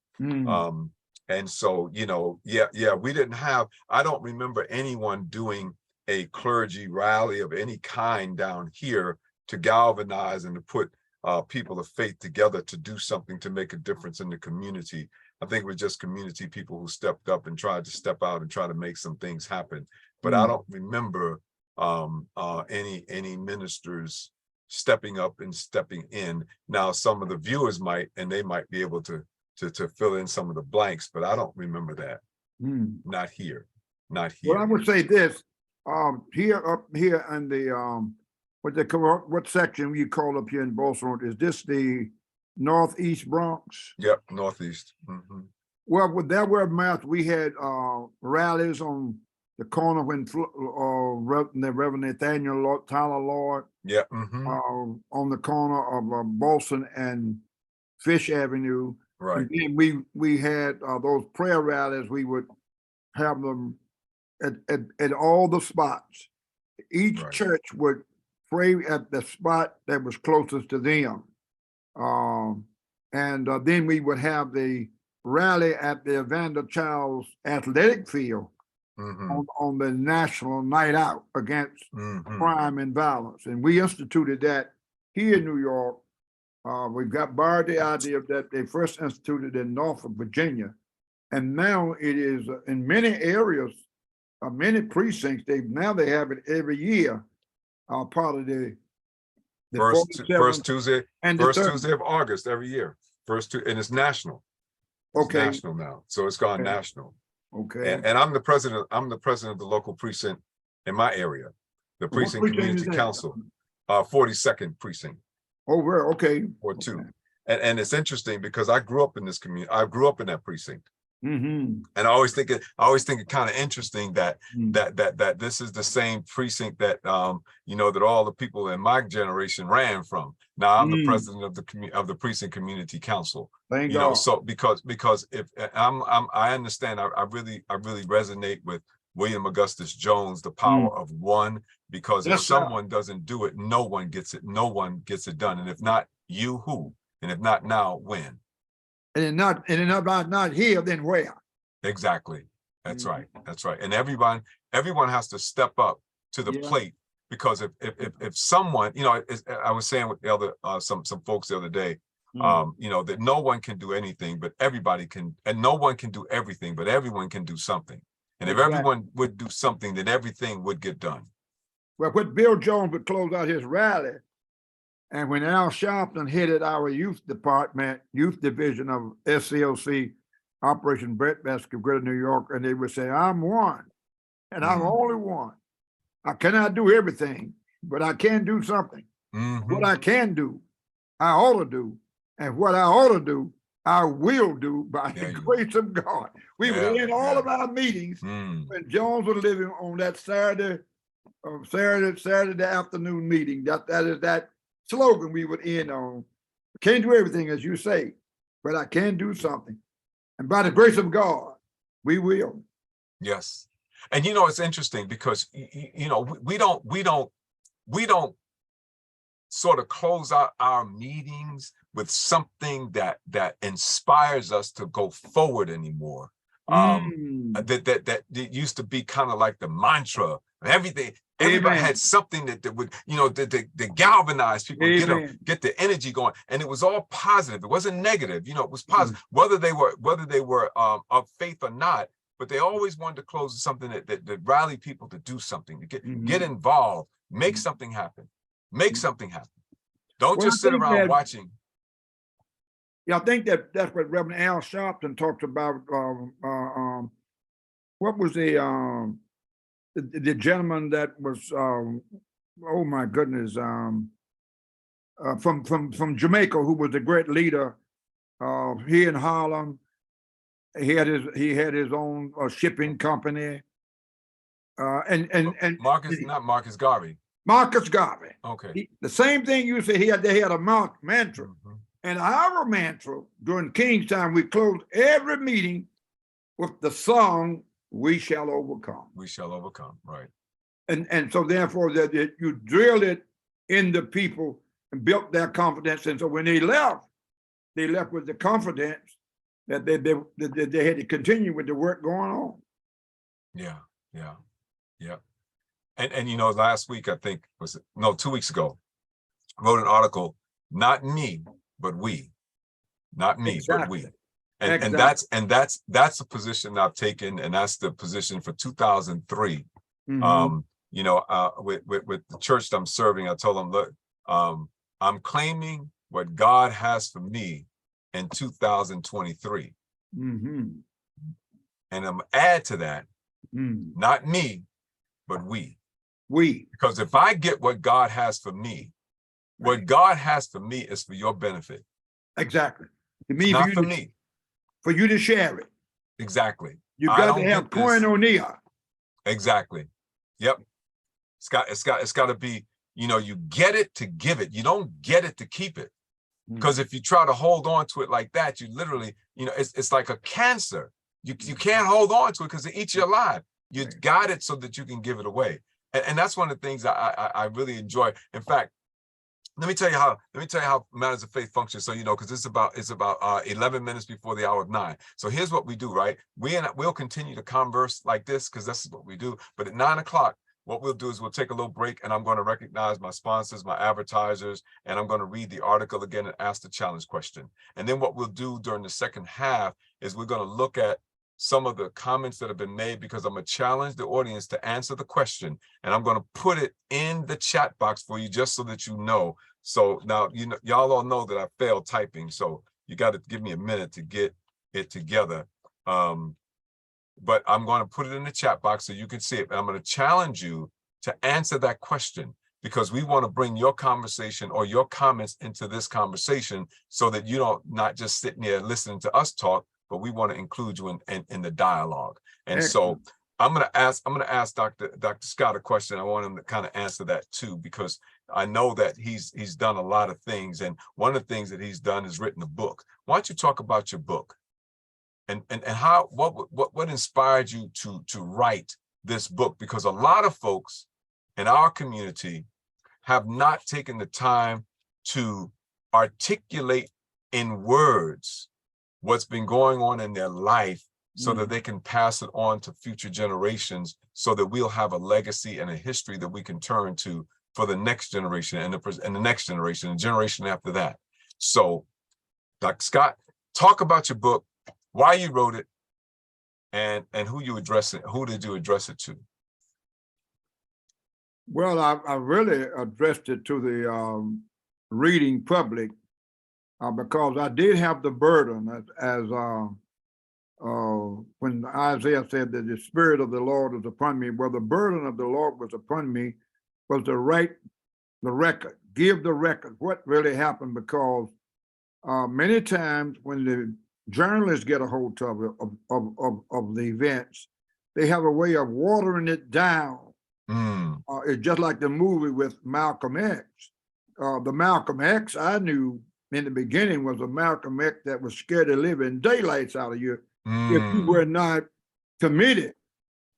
Speaker 3: And so, you know, yeah, we didn't have, I don't remember anyone doing a clergy rally of any kind down here to galvanize and to put people of faith together to do something to make a difference in the community. I think it was just community people who stepped up and tried to step out and try to make some things happen. But I don't remember any ministers stepping up and stepping in. Now, some of the viewers might, and they might be able to fill in some of the blanks, but I don't remember that. Not here.
Speaker 4: Well, I would say this, up here in the what section you call up here in Baltimore, is this the Northeast Bronx?
Speaker 3: Yep, Northeast.
Speaker 4: Well, with that word math, we had rallies on the corner when the Reverend Nathaniel Tyler Lord, on the corner of Bolson and Fish Avenue.
Speaker 3: Right.
Speaker 4: And then we had those prayer rallies. We would have them at all the spots. Each church would pray at the spot that was closest to them. And then we would have the rally at the Evander Childs athletic field on the national night out against crime and violence. And we instituted that here in New York. We've got borrowed the idea of that they first instituted in Norfolk, Virginia. And now it is in many areas, many precincts, they have it every year, part of the
Speaker 3: first Tuesday of August every year. And it's national. It's national now. So it's gone national.
Speaker 4: Okay.
Speaker 3: And I'm the president of the local precinct in my area, the Precinct Community Council, 42nd precinct.
Speaker 4: Oh, where? Okay.
Speaker 3: Or two. And it's interesting because I grew up in this community. I grew up in that precinct. And I always think it kind of interesting that that this is the same precinct that you know, that all the people in my generation ran from. Now I'm the president of the Precinct Community Council.
Speaker 4: Thank
Speaker 3: you
Speaker 4: God.
Speaker 3: know, so because if I understand, I really resonate with William Augustus Jones, the power of one, because if someone doesn't do it, no one gets it. No one gets it done. And if not you, who? And if not now, when? And
Speaker 4: not here, then where?
Speaker 3: Exactly. That's right. That's right. And everyone has to step up to the plate Because if someone, I was saying with the other some folks the other day, that no one can do anything, but everybody can, and no one can do everything, but everyone can do something. And if everyone would do something, then everything would get done.
Speaker 4: Well, when Bill Jones would close out his rally, and when Al Sharpton headed our youth division of SCLC, Operation Breadbasket of Greater New York, and they would say, I'm one, and I'm only one. I cannot do everything, but I can do something. What I can do, I ought to do. And what I ought to do, I will do by the grace of God. We would end all of our meetings when Jones was living on that Saturday afternoon meeting. That is that slogan we would end on. Can't do everything, as you say, but I can do something. And by the grace of God, we will.
Speaker 3: Yes. And it's interesting because we don't sort of close out our meetings with something that inspires us to go forward anymore. That used to be kind of like the mantra. Everything, everybody had something that would, that galvanize people, get the energy going, and it was all positive. It wasn't negative. It was positive, whether they were of faith or not. But they always wanted to close with something that rally people to do something, to get involved, make something happen, make something happen. Don't just sit around watching.
Speaker 4: Yeah, I think that's what Reverend Al Sharpton talked about. What was the gentleman that was? Oh my goodness! From Jamaica, who was a great leader here in Harlem. He had his own shipping company. And
Speaker 3: not Marcus Garvey.
Speaker 4: Marcus Garvey.
Speaker 3: Okay.
Speaker 4: The same thing you said. They had a mantra. And our mantra during King's time, we closed every meeting with the song, We Shall Overcome.
Speaker 3: We shall overcome, right.
Speaker 4: And so therefore that you drilled it in the people and built their confidence. And so when they left with the confidence that they had to continue with the work going on.
Speaker 3: Yeah. And last week, I think 2 weeks ago, I wrote an article, not me, but we. Not me, but we. And that's a position I've taken, and that's the position for 2003. With the church that I'm serving, I told them, look, I'm claiming what God has for me in 2023. And I'm gonna add to that, not me, but we. Because if I get what God has for me, what God has for me is for your benefit.
Speaker 4: Exactly.
Speaker 3: Not for me.
Speaker 4: For you to share it.
Speaker 3: Exactly.
Speaker 4: You got to have koinonia.
Speaker 3: Exactly. Yep. It's got to be, you get it to give it. You don't get it to keep it. Because if you try to hold on to it like that, you literally, it's like a cancer. You can't hold on to it because it eats you alive. You got it so that you can give it away. And that's one of the things I really enjoy. In fact, let me tell you how Matters of Faith functions. So, because it's about 11 minutes before the hour of 9. So here's what we do, right? We'll continue to converse like this because this is what we do. But at 9 o'clock, what we'll do is we'll take a little break, and I'm going to recognize my sponsors, my advertisers, and I'm going to read the article again and ask the challenge question. And then what we'll do during the second half is we're going to look at some of the comments that have been made, because I'm going to challenge the audience to answer the question, and I'm going to put it in the chat box for you just so that you know. So now, y'all all know that I failed typing, so you got to give me a minute to get it together. But I'm going to put it in the chat box so you can see it. And I'm going to challenge you to answer that question, because we want to bring your conversation or your comments into this conversation so that you don't not just sitting there listening to us talk, but we want to include you in the dialogue. And excellent. So I'm going to ask Dr. Scott a question. I want him to kind of answer that too, because I know that he's done a lot of things. And one of the things that he's done is written a book. Why don't you talk about your book? And how what inspired you to write this book? Because a lot of folks in our community have not taken the time to articulate in words what's been going on in their life so that
Speaker 4: Mm.
Speaker 3: they can pass it on to future generations, so that we'll have a legacy and a history that we can turn to for the next generation and the next generation and generation after that. So, Dr. Scott, talk about your book, why you wrote it, and who you address it, who did you address it to?
Speaker 4: Well, I really addressed it to the reading public because I did have the burden as when Isaiah said that the Spirit of the Lord is upon me. Well, the burden of the Lord was upon me was to write the record, give the record, what really happened, because many times when the journalists get a hold of the events, they have a way of watering it down. It's just like the movie with Malcolm X. The Malcolm X I knew in the beginning was a Malcolm X that was scared to live in daylights out of you if you were not committed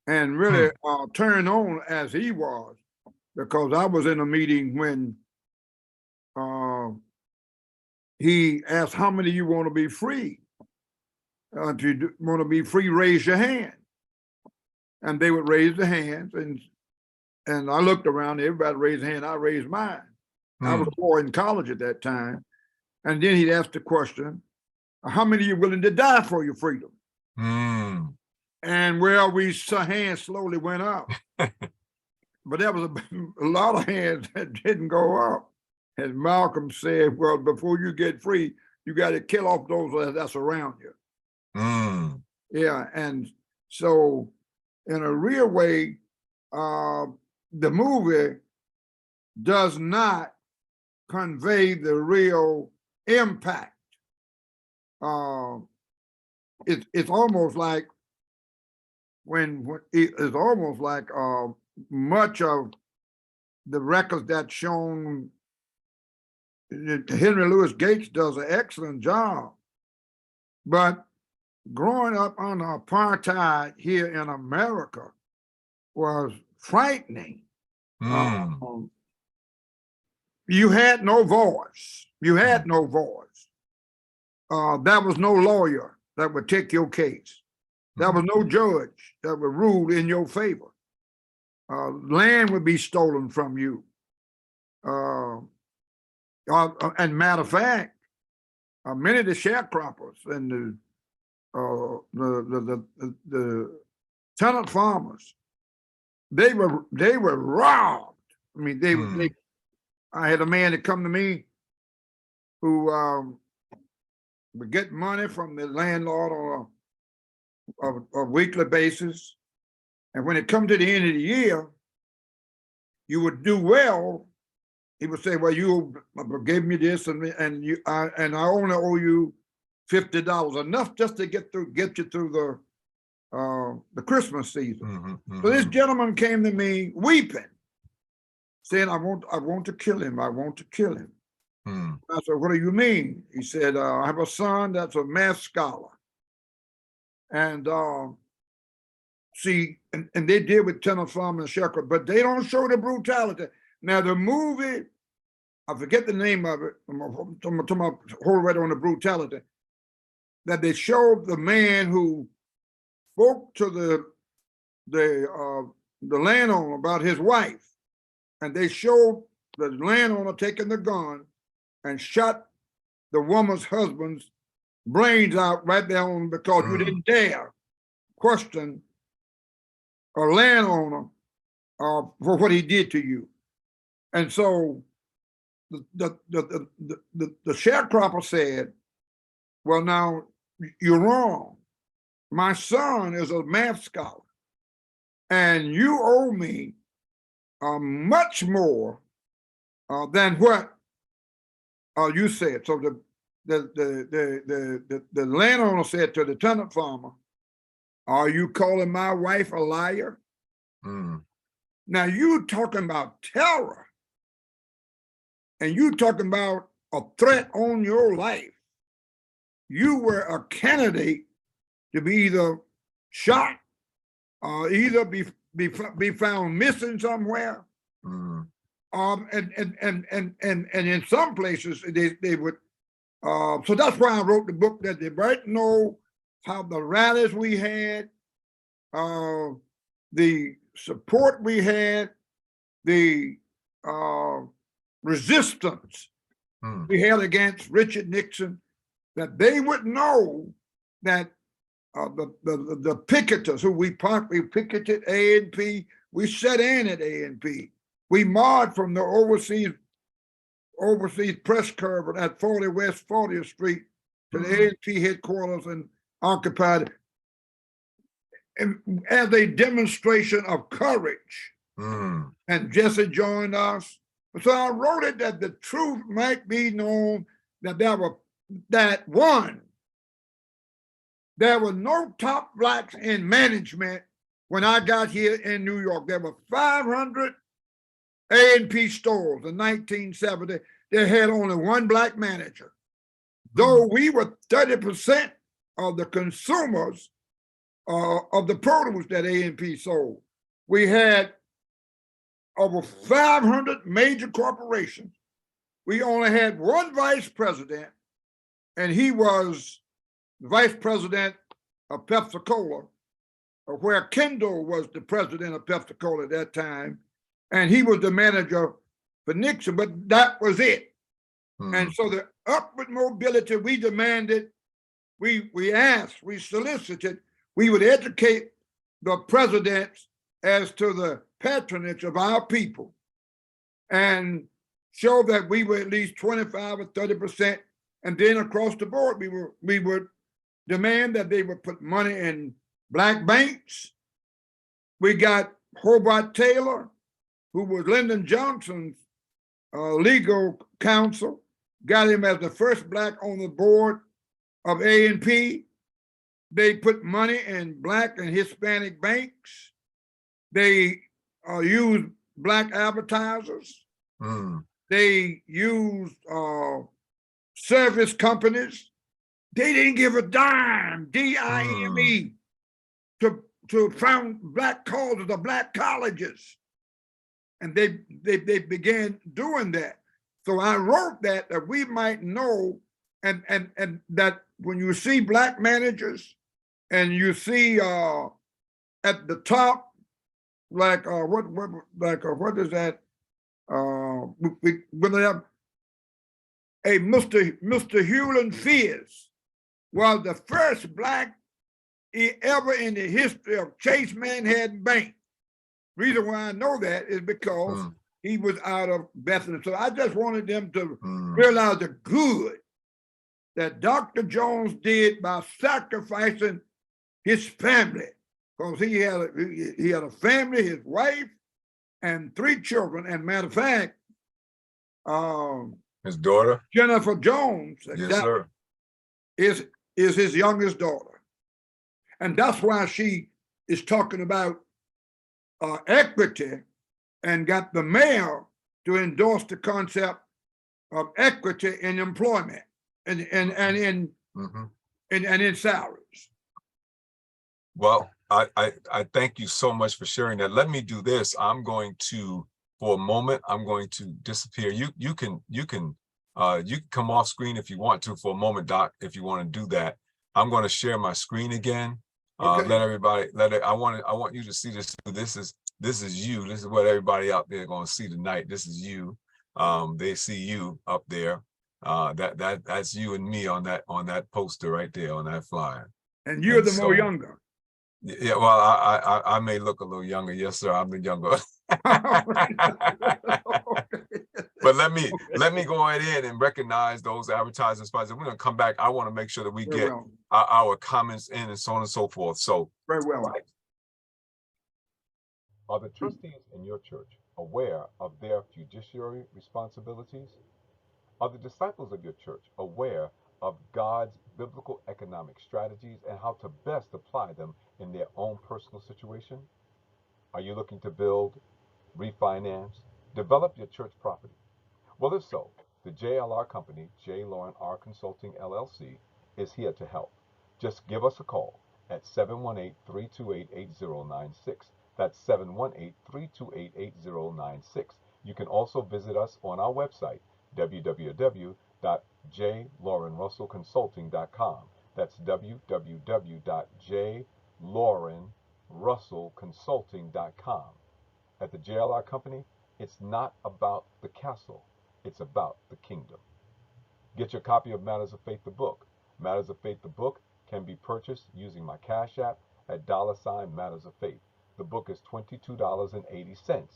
Speaker 4: and really turned on as he was. Because I was in a meeting when he asked, how many of you want to be free? If you want to be free, raise your hand. And they would raise their hands, and I looked around, everybody raised a hand, I raised mine. I was a boy in college at that time. And then he'd ask the question, how many of you willing to die for your freedom? And well, hands slowly went up. But there was a lot of hands that didn't go up. And Malcolm said, well, before you get free, you got to kill off those that's around you. Yeah, and so in a real way, the movie does not convey the real impact. It's almost like it's almost like much of the records that's shown. Henry Louis Gates does an excellent job, but growing up under apartheid here in America was frightening. You had no voice. You had no voice. There was no lawyer that would take your case. There was no judge that would rule in your favor. Land would be stolen from you. And matter of fact, many of the sharecroppers and the tenant farmers, they were robbed. I mean, I had a man that come to me who would get money from the landlord on a weekly basis, and when it come to the end of the year, you would do well. He would say, "Well, you gave me this, and I only owe you $50, enough just to get you through the Christmas season." So this gentleman came to me weeping, saying, I want to kill him. I want to kill him. I said, what do you mean? He said, I have a son that's a math scholar. And see, and they deal with tenant farm and sharecropper, but they don't show the brutality. Now the movie, I forget the name of it, I'm talking about whole right on the brutality, that they showed the man who spoke to the landowner about his wife, and they showed the landowner taking the gun and shot the woman's husband's brains out right there on, because you didn't dare question a landowner for what he did to you. And so the sharecropper said, well, now you're wrong. My son is a math scholar, and you owe me much more than what you said. So the landowner said to the tenant farmer, are you calling my wife a liar? Now you talking about terror, and you talking about a threat on your life. You were a candidate to be either shot or either be found missing somewhere. And in some places they would. So that's why I wrote the book, that there might no how the rallies we had, the support we had, the resistance we had against Richard Nixon, that they would know that the picketers who we picketed A&P, we set in at A&P. We marched from the overseas press curve at 40 West 40th Street to the A&P headquarters and occupied it as a demonstration of courage. And Jesse joined us. So I wrote it that the truth might be known that there were no top blacks in management when I got here in New York. There were 500 A&P stores in 1970. They had only one black manager. Though we were 30% of the consumers of the produce that A&P sold. We had over 500 major corporations. We only had one vice president, and he was the vice president of Pepsi-Cola, where Kendall was the president of Pepsi-Cola at that time, and he was the manager for Nixon, but that was it. And so the upward mobility we demanded, we asked, we solicited, we would educate the presidents as to the patronage of our people and show that we were at least 25 or 30%. And then across the board, we would demand that they would put money in black banks. We got Hobart Taylor, who was Lyndon Johnson's legal counsel, got him as the first black on the board of A&P. They put money in black and Hispanic banks. They used black advertisers. They used service companies. They didn't give a dime, D-I-M-E, to found black causes or black colleges. And they began doing that. So I wrote that we might know, and that when you see black managers and you see at the top, like what is that? When they have a Mr. Hewlin Fierce was the first black ever in the history of Chase Manhattan Bank. Reason why I know that is because he was out of Bethany. So I just wanted them to realize the good that Dr. Jones did by sacrificing his family, because he had a family, his wife, and 3 children. And matter of fact,
Speaker 3: his daughter,
Speaker 4: Jennifer Jones,
Speaker 3: yes, sir,
Speaker 4: is his youngest daughter. And that's why she is talking about equity and got the mayor to endorse the concept of equity in employment and in salaries.
Speaker 3: Well, I thank you so much for sharing that. Let me do this. I'm going to, for a moment, I'm going to disappear. You can come off screen if you want to for a moment, Doc, if you want to do that. I'm going to share my screen again. Okay. Let everybody, I want you to see this. This is you. This is what everybody out there going to see tonight. This is you. They see you up there. That's you and me on that poster right there, on that flyer.
Speaker 4: And you're the more younger.
Speaker 3: Yeah, well, I may look a little younger. Yes, sir, I'm the younger. But let me go ahead and recognize those advertising spots. And we're gonna come back. I want to make sure that we get our comments in and so on and so forth. So
Speaker 4: very well.
Speaker 2: Are the trustees in your church aware of their judiciary responsibilities? Are the disciples of your church aware of God's biblical economic strategies and how to best apply them in their own personal situation? Are you looking to build, refinance, develop your church property? Well, if so, the JLR company, J. Loren R. Consulting LLC, is here to help. Just give us a call at 718-328-8096. That's 718-328-8096. You can also visit us on our website, www.jlorenrussellconsulting.com. That's www.jlorenrussellconsulting.com. At the JLR Company, it's not about the castle, it's about the kingdom. Get your copy of Matters of Faith, the book. Matters of Faith, the book can be purchased using my Cash App at $Matters of Faith. The book is $22.80.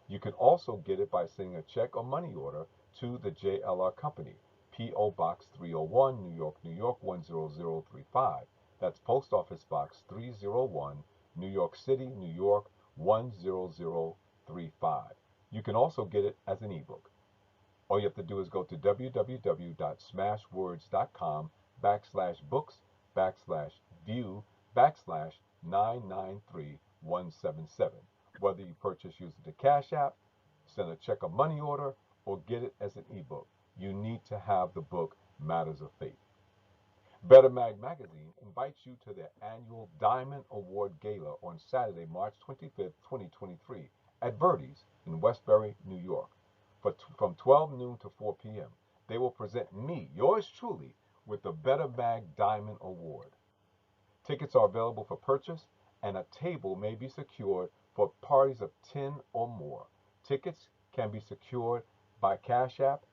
Speaker 2: You can also get it by sending a check or money order to the JLR Company, P.O. Box 301, New York, New York 10035. That's Post Office Box 301, New York City, New York 10035. You can also get it as an ebook. All you have to do is go to www.smashwords.com/books/view/993177. Whether you purchase using the Cash App, send a check or money order, or get it as an ebook, you need to have the book Matters of Faith. Better Mag Magazine invites you to their annual Diamond Award Gala on Saturday, March 25th, 2023 at Verdi's in Westbury, New York. From 12 noon to 4 p.m. They will present me, yours truly, with the Better Mag Diamond Award. Tickets are available for purchase, and a table may be secured for parties of 10 or more. Tickets can be secured by Cash App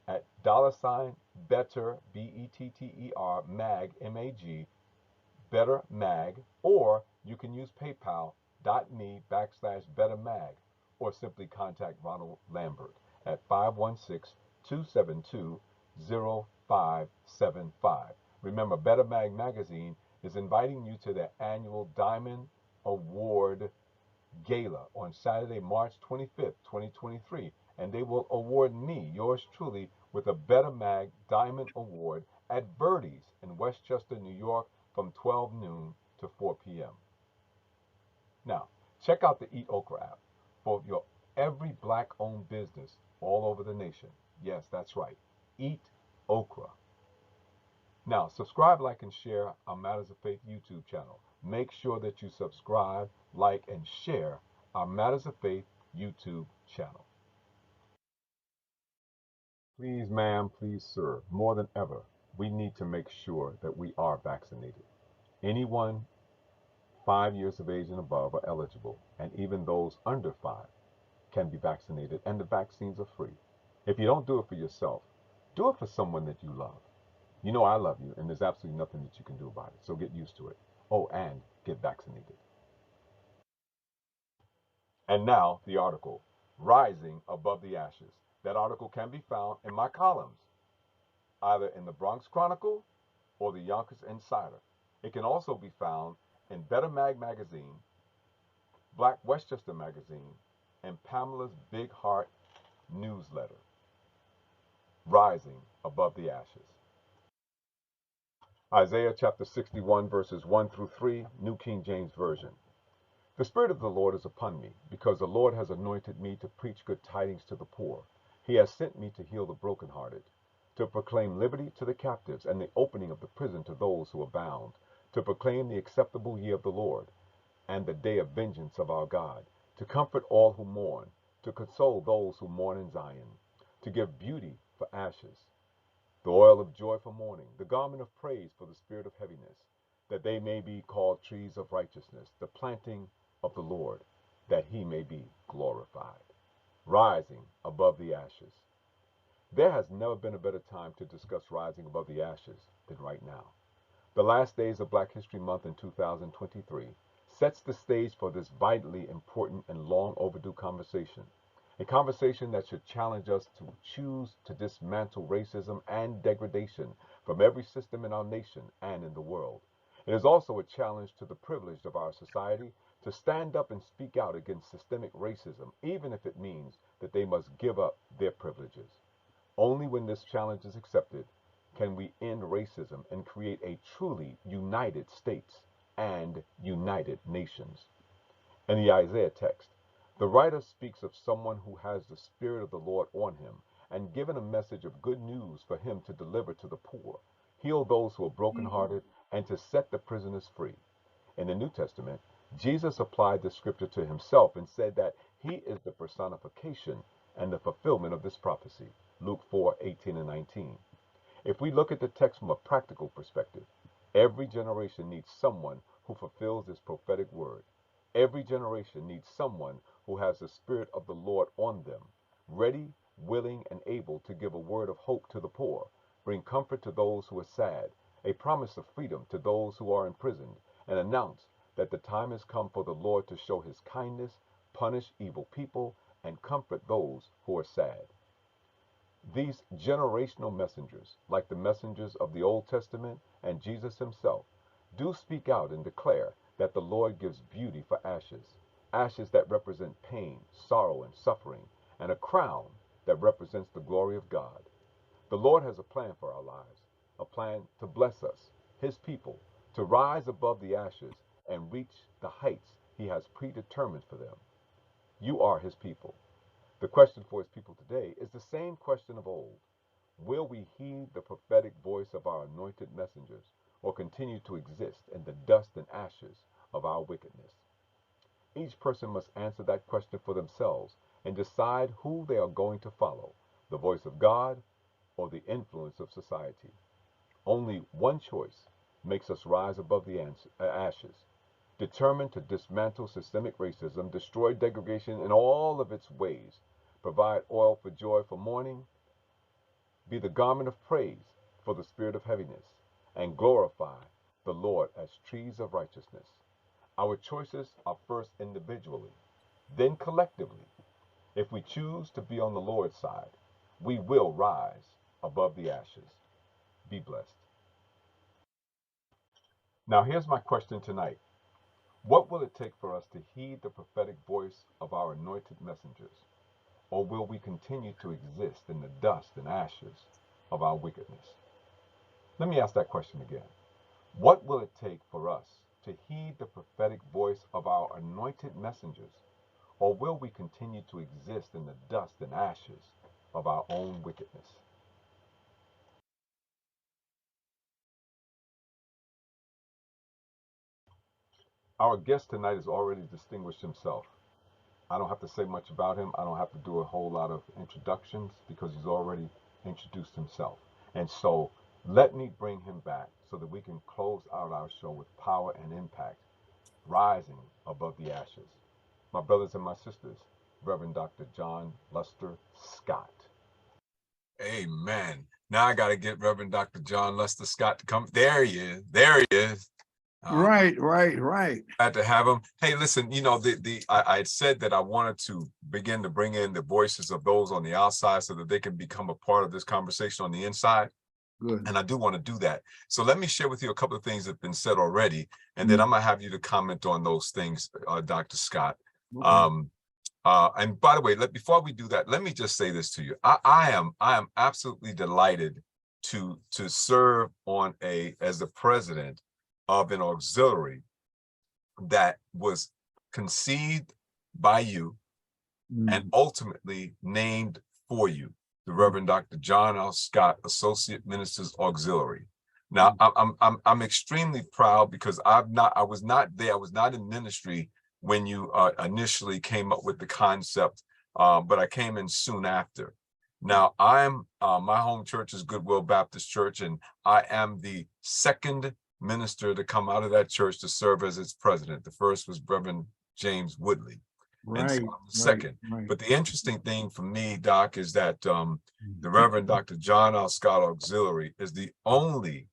Speaker 2: at $better, B-E-T-T-E-R, mag, M-A-G, Better Mag, or you can use PayPal.me/BetterMag, or simply contact Ronald Lambert at 516-272-0575. Remember, Better Mag Magazine is inviting you to their annual Diamond Award Gala on Saturday, March 25th, 2023, and they will award me, yours truly, with a Better Mag Diamond Award at Verdi's in Westchester, New York, from 12 noon to 4 p.m. Now, check out the Eat Okra app for your every black-owned business all over the nation. Yes, that's right. Eat Okra. Now, subscribe, like, and share our Matters of Faith YouTube channel. Make sure that you subscribe, like, and share our Matters of Faith YouTube channel. Please, ma'am, please, sir, more than ever, we need to make sure that we are vaccinated. Anyone 5 years of age and above are eligible, and even those under 5 can be vaccinated, and the vaccines are free. If you don't do it for yourself, do it for someone that you love. You know I love you, and there's absolutely nothing that you can do about it, so get used to it. Oh, and get vaccinated. And now, the article, Rising Above the Ashes. That article can be found in my columns, either in the Bronx Chronicle or the Yonkers Insider. It can also be found in Better Mag Magazine, Black Westchester Magazine, and Pamela's Big Heart newsletter, Rising Above the Ashes. Isaiah chapter 61, verses 1 through 3, New King James Version. The Spirit of the Lord is upon me, because the Lord has anointed me to preach good tidings to the poor. He has sent me to heal the brokenhearted, to proclaim liberty to the captives, and the opening of the prison to those who are bound, to proclaim the acceptable year of the Lord, and the day of vengeance of our God, to comfort all who mourn, to console those who mourn in Zion, to give beauty for ashes, the oil of joy for mourning, the garment of praise for the spirit of heaviness, that they may be called trees of righteousness, the planting of the Lord, that he may be glorified. Rising above the ashes. There has never been a better time to discuss rising above the ashes than right now. The last days of Black History Month in 2023 sets the stage for this vitally important and long overdue conversation. A conversation that should challenge us to choose to dismantle racism and degradation from every system in our nation and in the world. It is also a challenge to the privileged of our society to stand up and speak out against systemic racism, even if it means that they must give up their privileges. Only when this challenge is accepted can we end racism and create a truly united states and united nations. In the Isaiah text, the writer speaks of someone who has the Spirit of the Lord on him and given a message of good news for him to deliver to the poor, heal those who are brokenhearted, and to set the prisoners free. In the New Testament, Jesus applied the scripture to himself and said that he is the personification and the fulfillment of this prophecy. Luke 4:18 and 19. If we look at the text from a practical perspective, Every generation needs someone who fulfills this prophetic word. Every generation needs someone who has the Spirit of the Lord on them, ready, willing, and able to give a word of hope to the poor, bring comfort to those who are sad, a promise of freedom to those who are imprisoned, and announce that the time has come for the Lord to show his kindness, punish evil people, and comfort those who are sad. These generational messengers, like the messengers of the Old Testament and Jesus himself, do speak out and declare that the Lord gives beauty for ashes, ashes that represent pain, sorrow, and suffering, and a crown that represents the glory of God. The Lord has a plan for our lives, a plan to bless us, his people, to rise above the ashes and reach the heights he has predetermined for them. You are his people. The question for his people today is the same question of old. Will we heed the prophetic voice of our anointed messengers, or continue to exist in the dust and ashes of our wickedness? Each person must answer that question for themselves and decide who they are going to follow, the voice of God or the influence of society. Only one choice makes us rise above the ashes, determined to dismantle systemic racism, destroy degradation in all of its ways, provide oil for joy for mourning, be the garment of praise for the spirit of heaviness, and glorify the Lord as trees of righteousness. Our choices are first individually, then collectively. If we choose to be on the Lord's side, we will rise above the ashes. Be blessed. Now, here's my question tonight. What will it take for us to heed the prophetic voice of our anointed messengers? Or will we continue to exist in the dust and ashes of our wickedness? Let me ask that question again. What will it take for us to heed the prophetic voice of our anointed messengers? Or will we continue to exist in the dust and ashes of our own wickedness? Our guest tonight has already distinguished himself. I don't have to say much about him. I don't have to do a whole lot of introductions because he's already introduced himself. And so let me bring him back so that we can close out our show with power and impact, rising above the ashes. My brothers and my sisters, Reverend Dr. John Lester Scott.
Speaker 3: Amen. Now I got to get Reverend Dr. John Lester Scott to come. There he is. There he is.
Speaker 4: Right.
Speaker 3: Glad to have him. Hey, listen, you know, I had said that I wanted to begin to bring in the voices of those on the outside so that they can become a part of this conversation on the inside.
Speaker 4: Good.
Speaker 3: And I do want to do that. So let me share with you a couple of things that have been said already, and then I'm going to have you to comment on those things, Dr. Scott.
Speaker 4: Okay.
Speaker 3: And by the way, before we do that, let me just say this to you. I am absolutely delighted to serve on as the president of an auxiliary that was conceived by you and ultimately named for you, the Reverend Dr. John L. Scott Associate Ministers Auxiliary. Now, I'm extremely proud because I was not there. I was not in ministry when you initially came up with the concept, but I came in soon after. Now, my home church is Goodwill Baptist Church, and I am the second minister to come out of that church to serve as its president. The first was Reverend James Woodley. And so I'm the second. But the interesting thing for me, Doc, is that the Reverend Dr. John L. Scott Auxiliary is the only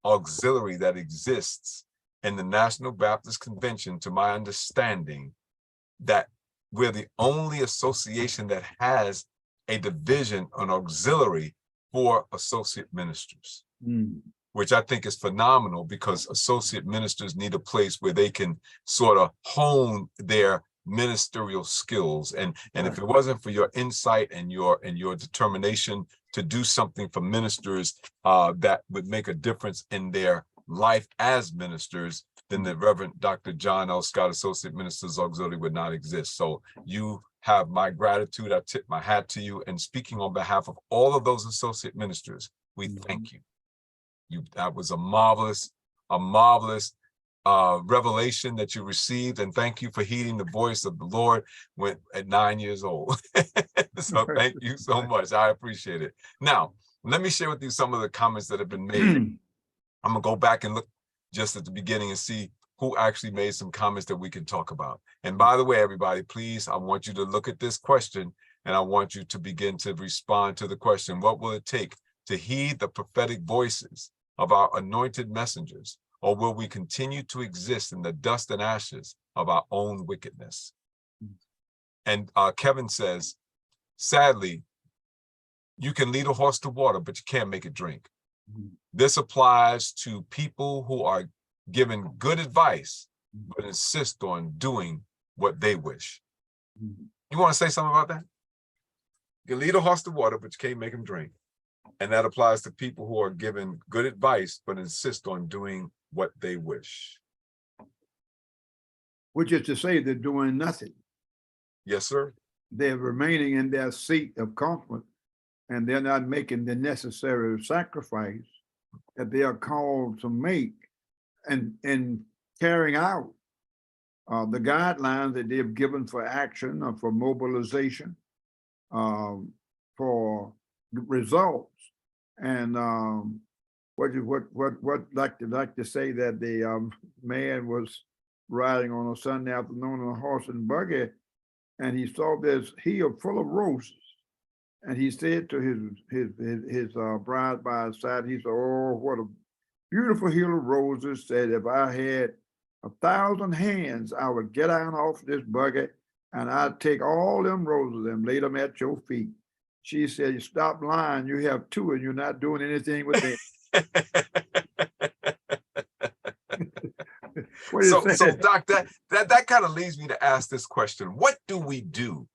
Speaker 3: auxiliary that exists in the National Baptist Convention, to my understanding, that we're the only association that has a division, an auxiliary for associate ministers. Which I think is phenomenal, because associate ministers need a place where they can sort of hone their ministerial skills. And if it wasn't for your insight and your determination to do something for ministers that would make a difference in their life as ministers, then the Reverend Dr. John L. Scott Associate Ministers Auxiliary would not exist. So you have my gratitude. I tip my hat to you. And speaking on behalf of all of those associate ministers, we thank you. That was a marvelous revelation that you received, and thank you for heeding the voice of the Lord at 9 years old. So thank you so much. I appreciate it. Now, let me share with you some of the comments that have been made I'm gonna go back and look just at the beginning and see who actually made some comments that we can talk about. And by the way, everybody, please, I want you to look at this question and I want you to begin to respond to the question. What will it take to heed the prophetic voices of our anointed messengers? Or will we continue to exist in the dust and ashes of our own wickedness? And Kevin says, sadly, you can lead a horse to water, but you can't make it drink. This applies to people who are given good advice, but insist on doing what they wish. You want to say something about that? You can lead a horse to water, but you can't make him drink. And that applies to people who are given good advice, but insist on doing what they wish.
Speaker 4: Which is to say they're doing nothing.
Speaker 3: Yes, sir.
Speaker 4: They're remaining in their seat of comfort, and they're not making the necessary sacrifice that they are called to make and carrying out the guidelines that they've given for action or for mobilization, for results. And what like to say that the man was riding on a Sunday afternoon on a horse and buggy, and he saw this hill full of roses. And he said to his bride by his side, he said, "Oh, what a beautiful hill of roses." Said, "If I had 1,000 hands, I would get down off this buggy and I'd take all them roses and lay them at your feet." She said, "You stop lying. You have two and you're not doing anything with them."
Speaker 3: So Doc, that kind of leads me to ask this question. What do we do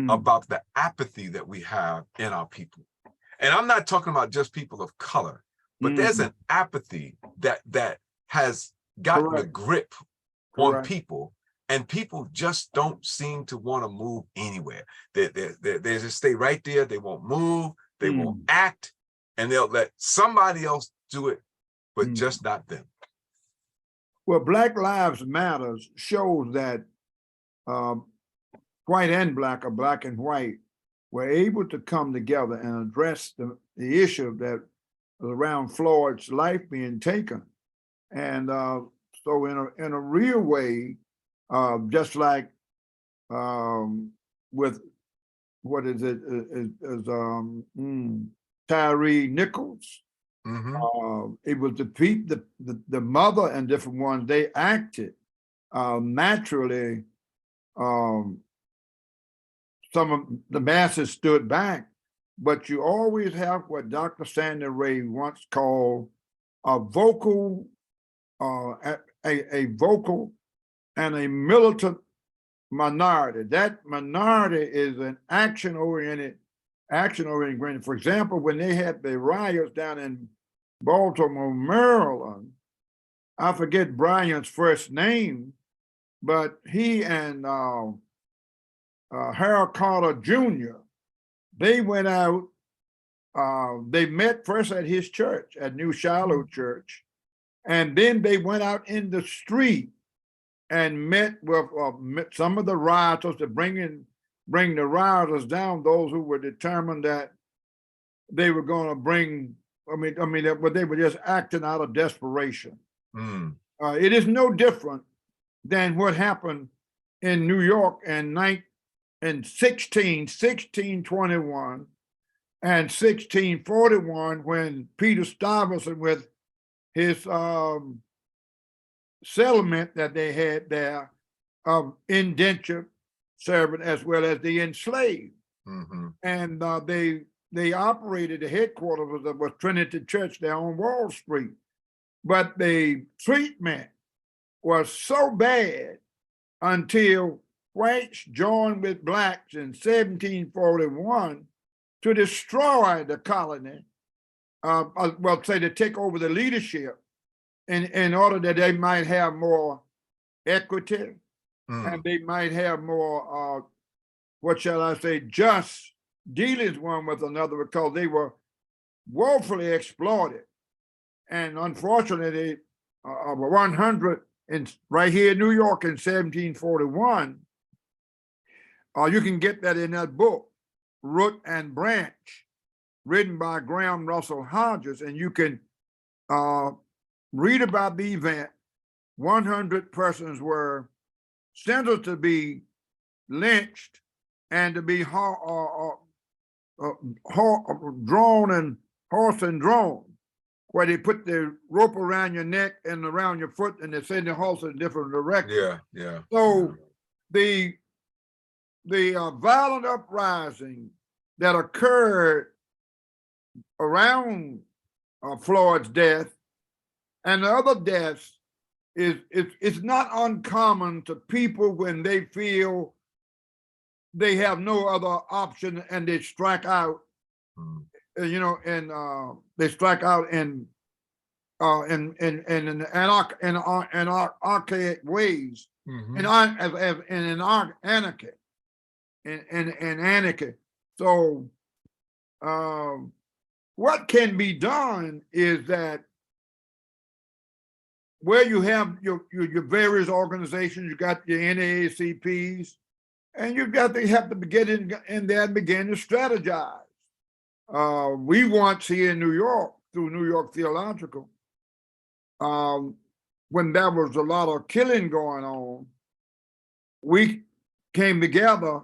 Speaker 3: about the apathy that we have in our people? And I'm not talking about just people of color, but there's an apathy that has gotten a grip on people, and people just don't seem to want to move anywhere. They just stay right there. They won't move. They won't act, and they'll let somebody else do it, but just not them.
Speaker 4: Well, Black Lives Matters shows that white and black, or black and white, were able to come together and address the issue that was around Floyd's life being taken. And so in a real way, just like with, what is it, Tyree Nichols, it was the mother and different ones, they acted naturally. Some of the masses stood back, but you always have what Dr. Sandy Ray once called a vocal, a vocal and a militant minority. That minority is an action-oriented. For example, when they had the riots down in Baltimore, Maryland, I forget Bryant's first name, but he and Harold Carter Jr., they went out, they met first at his church, at New Shiloh Church, and then they went out in the street and met with some of the rioters to bring the rioters down, those who were determined that they were going to bring, but they were just acting out of desperation. It is no different than what happened in New York in 1621 and 1641, when Peter Stuyvesant, with his settlement that they had there of indentured servant as well as the enslaved. And they operated, the headquarters of Trinity Church there on Wall Street. But the treatment was so bad until whites joined with blacks in 1741 to destroy the colony, to take over the leadership in order that they might have more equity and they might have more, just dealings one with another, because they were woefully exploited. And unfortunately, 100 right here in New York in 1741, you can get that in that book, Root and Branch, written by Graham Russell Hodges, and you can read about the event. 100 persons were sentenced to be lynched and to be drawn and horse and drawn, where they put the rope around your neck and around your foot, and they send the horse in different directions.
Speaker 3: Yeah, yeah.
Speaker 4: So the violent uprising that occurred around Floyd's death and the other deaths it's not uncommon to people when they feel they have no other option and they strike out, you know, and they strike out in archaic ways, and in anarchy, and anarchy. So what can be done is that where you have your various organizations, you got your NAACPs, and you've got to have to get in there and begin to strategize. We once here in New York, through New York Theological, when there was a lot of killing going on, we came together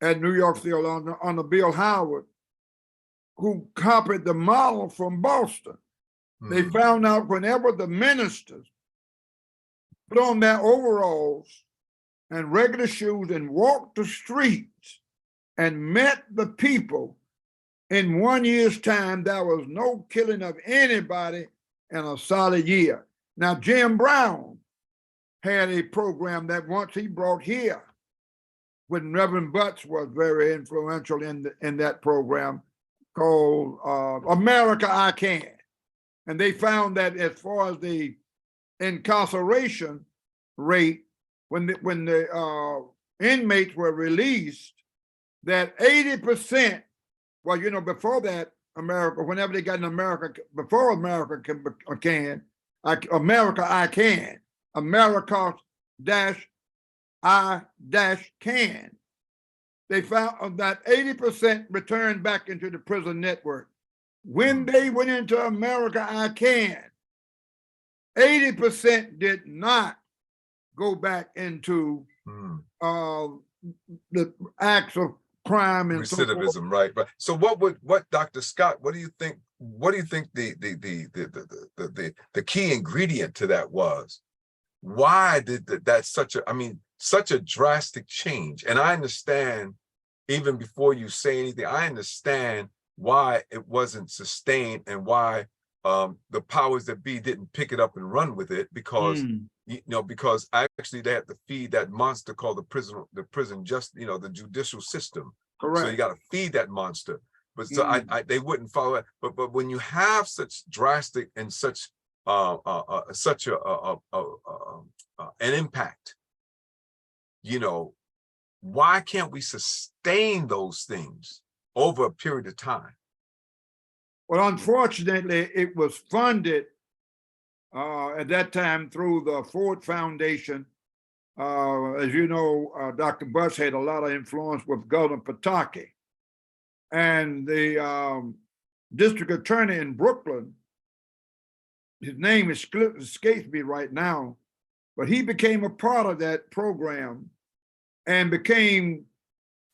Speaker 4: at New York Theological under Bill Howard, who copied the model from Boston. They found out whenever the ministers put on their overalls and regular shoes and walked the streets and met the people, in 1 year's time, there was no killing of anybody in a solid year. Now, Jim Brown had a program that once he brought here, when Reverend Butts was very influential in that program, called America I Can. And they found that as far as the incarceration rate, when the inmates were released, that 80%, well, you know, before that, America, whenever they got in America, before America Can, America I Can, America I Can, they found that 80% returned back into the prison network. When they went into America I Can, 80% did not go back into the acts of crime and
Speaker 3: recidivism, so right? But so what Dr. Scott, what do you think the key ingredient to that was? Why did that such a drastic change? And I understand, even before you say anything, I understand why it wasn't sustained and why the powers that be didn't pick it up and run with it, because you know, because actually they had to feed that monster called the prison the judicial system. Correct. So you got to feed that monster. But so they wouldn't follow it. But when you have such drastic and such an impact, you know, why can't we sustain those things over a period of time?
Speaker 4: Well, unfortunately, it was funded at that time through the Ford Foundation. As you know, Dr. Butts had a lot of influence with Governor Pataki. And the district attorney in Brooklyn, his name escapes me right now, but he became a part of that program and became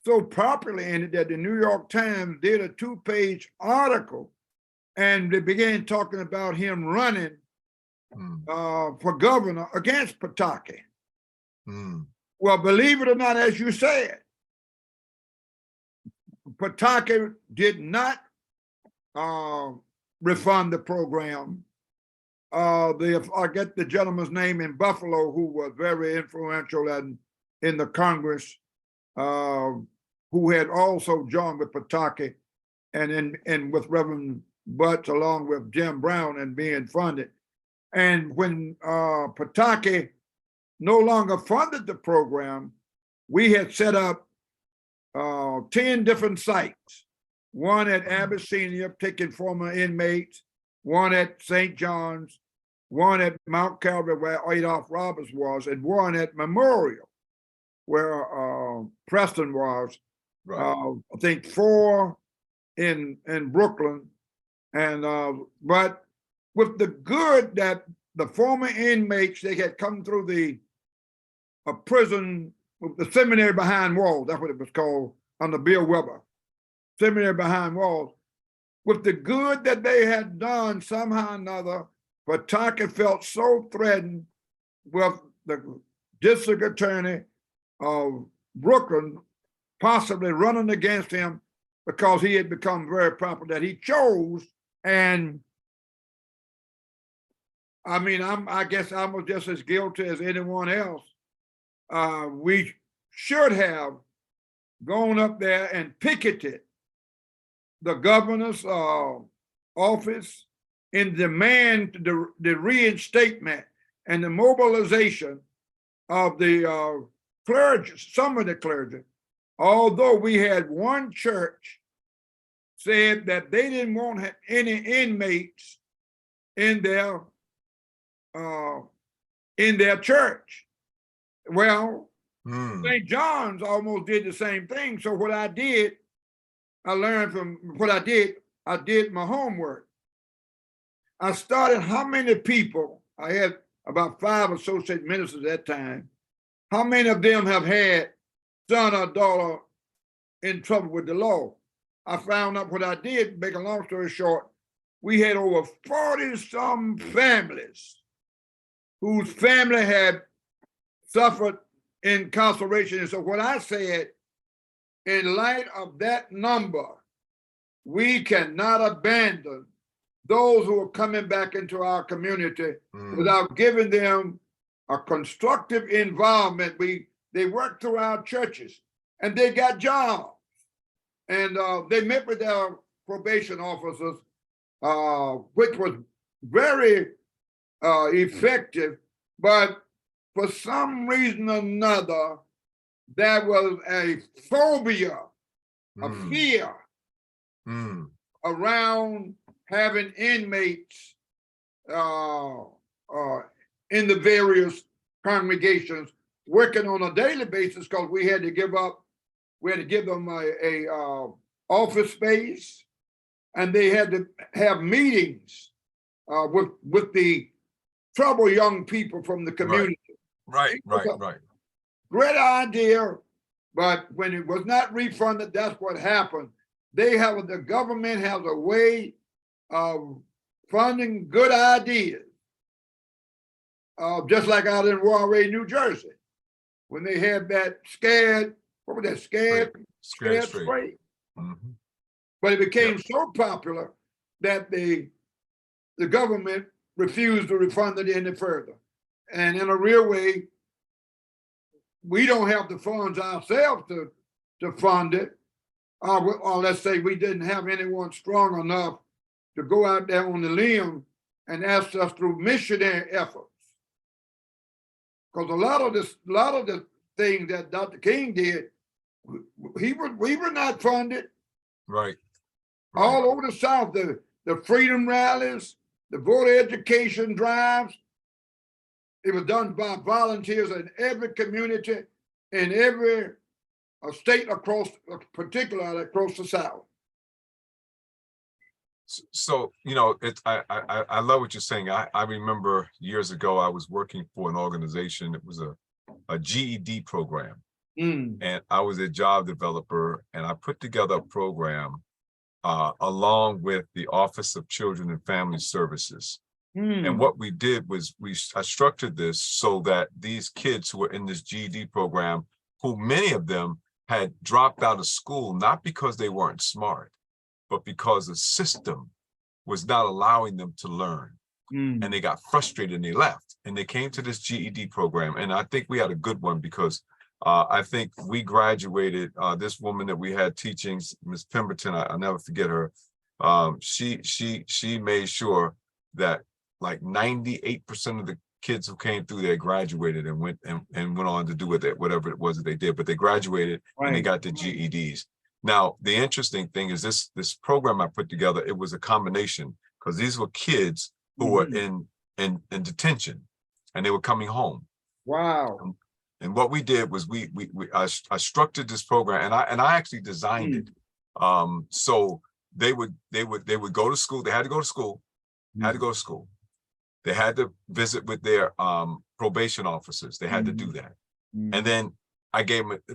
Speaker 4: so popular in it that the New York Times did a 2-page article, and they began talking about him running for governor against Pataki. Well, believe it or not, as you said, Pataki did not refund the program. I get the gentleman's name in Buffalo, who was very influential in the Congress, who had also joined with Pataki and with Reverend Butts, along with Jim Brown, and being funded. And when Pataki no longer funded the program, we had set up 10 different sites, one at Abyssinia, taking former inmates, one at St. John's, one at Mount Calvary, where Adolph Roberts was, and one at Memorial, where Preston was. Right. I think 4 in Brooklyn. And but with the good that the former inmates, they had come through the prison, the seminary behind walls. That's what it was called under Bill Weber. Seminary behind walls. With the good that they had done somehow or another, Pataki felt so threatened with the district attorney of Brooklyn possibly running against him because he had become very popular that he chose. And I mean, I guess I was just as guilty as anyone else. We should have gone up there and picketed the governor's office in demand the reinstatement and the mobilization of the clergy, some of the clergy, although we had one church said that they didn't want any inmates in their church. Well, St. John's almost did the same thing. So what I did, I learned from what I did my homework. I started how many people, I had about 5 associate ministers at that time, how many of them have had son or daughter in trouble with the law? I found out what I did, make a long story short, we had over 40 some families whose family had suffered incarceration. And so what I said, in light of that number, we cannot abandon those who are coming back into our community without giving them a constructive environment. They worked through our churches and they got jobs. And they met with their probation officers, which was very effective. But for some reason or another, there was a phobia, a fear around having inmates in the various congregations working on a daily basis, because we had to give them a office space, and they had to have meetings with the troubled young people from the community.
Speaker 3: Right.
Speaker 4: Great idea, but when it was not refunded, that's what happened. The government has a way of funding good ideas, just like out in Warray, New Jersey, when they had that scared spray. But it became so popular that the government refused to refund it any further. And in a real way, we don't have the funds ourselves to fund it, or let's say we didn't have anyone strong enough to go out there on the limb and ask us through missionary efforts. Because a lot of the things that Dr. King did, we were not funded.
Speaker 3: Right.
Speaker 4: All over the South, the freedom rallies, the voter education drives, it was done by volunteers in every community, in every state particularly across the South.
Speaker 3: So, I love what you're saying. I remember years ago, I was working for an organization. It was a GED program. And I was a job developer, and I put together a program along with the Office of Children and Family Services. And what we did was I structured this so that these kids who were in this GED program, who many of them had dropped out of school, not because they weren't smart, but because the system was not allowing them to learn. And they got frustrated and they left. And they came to this GED program. And I think we had a good one because I think we graduated, this woman that we had teaching, Ms. Pemberton, I'll never forget her. She made sure that like 98% of the kids who came through there graduated and went on to do whatever it was that they did, but they graduated and they got their GEDs. Now, the interesting thing is this program I put together, it was a combination, because these were kids who were in detention and they were coming home.
Speaker 4: Wow.
Speaker 3: And what we did was I structured this program, and I actually designed it. So they would go to school. They had to go to school, They had to visit with their probation officers. They had to do that. And then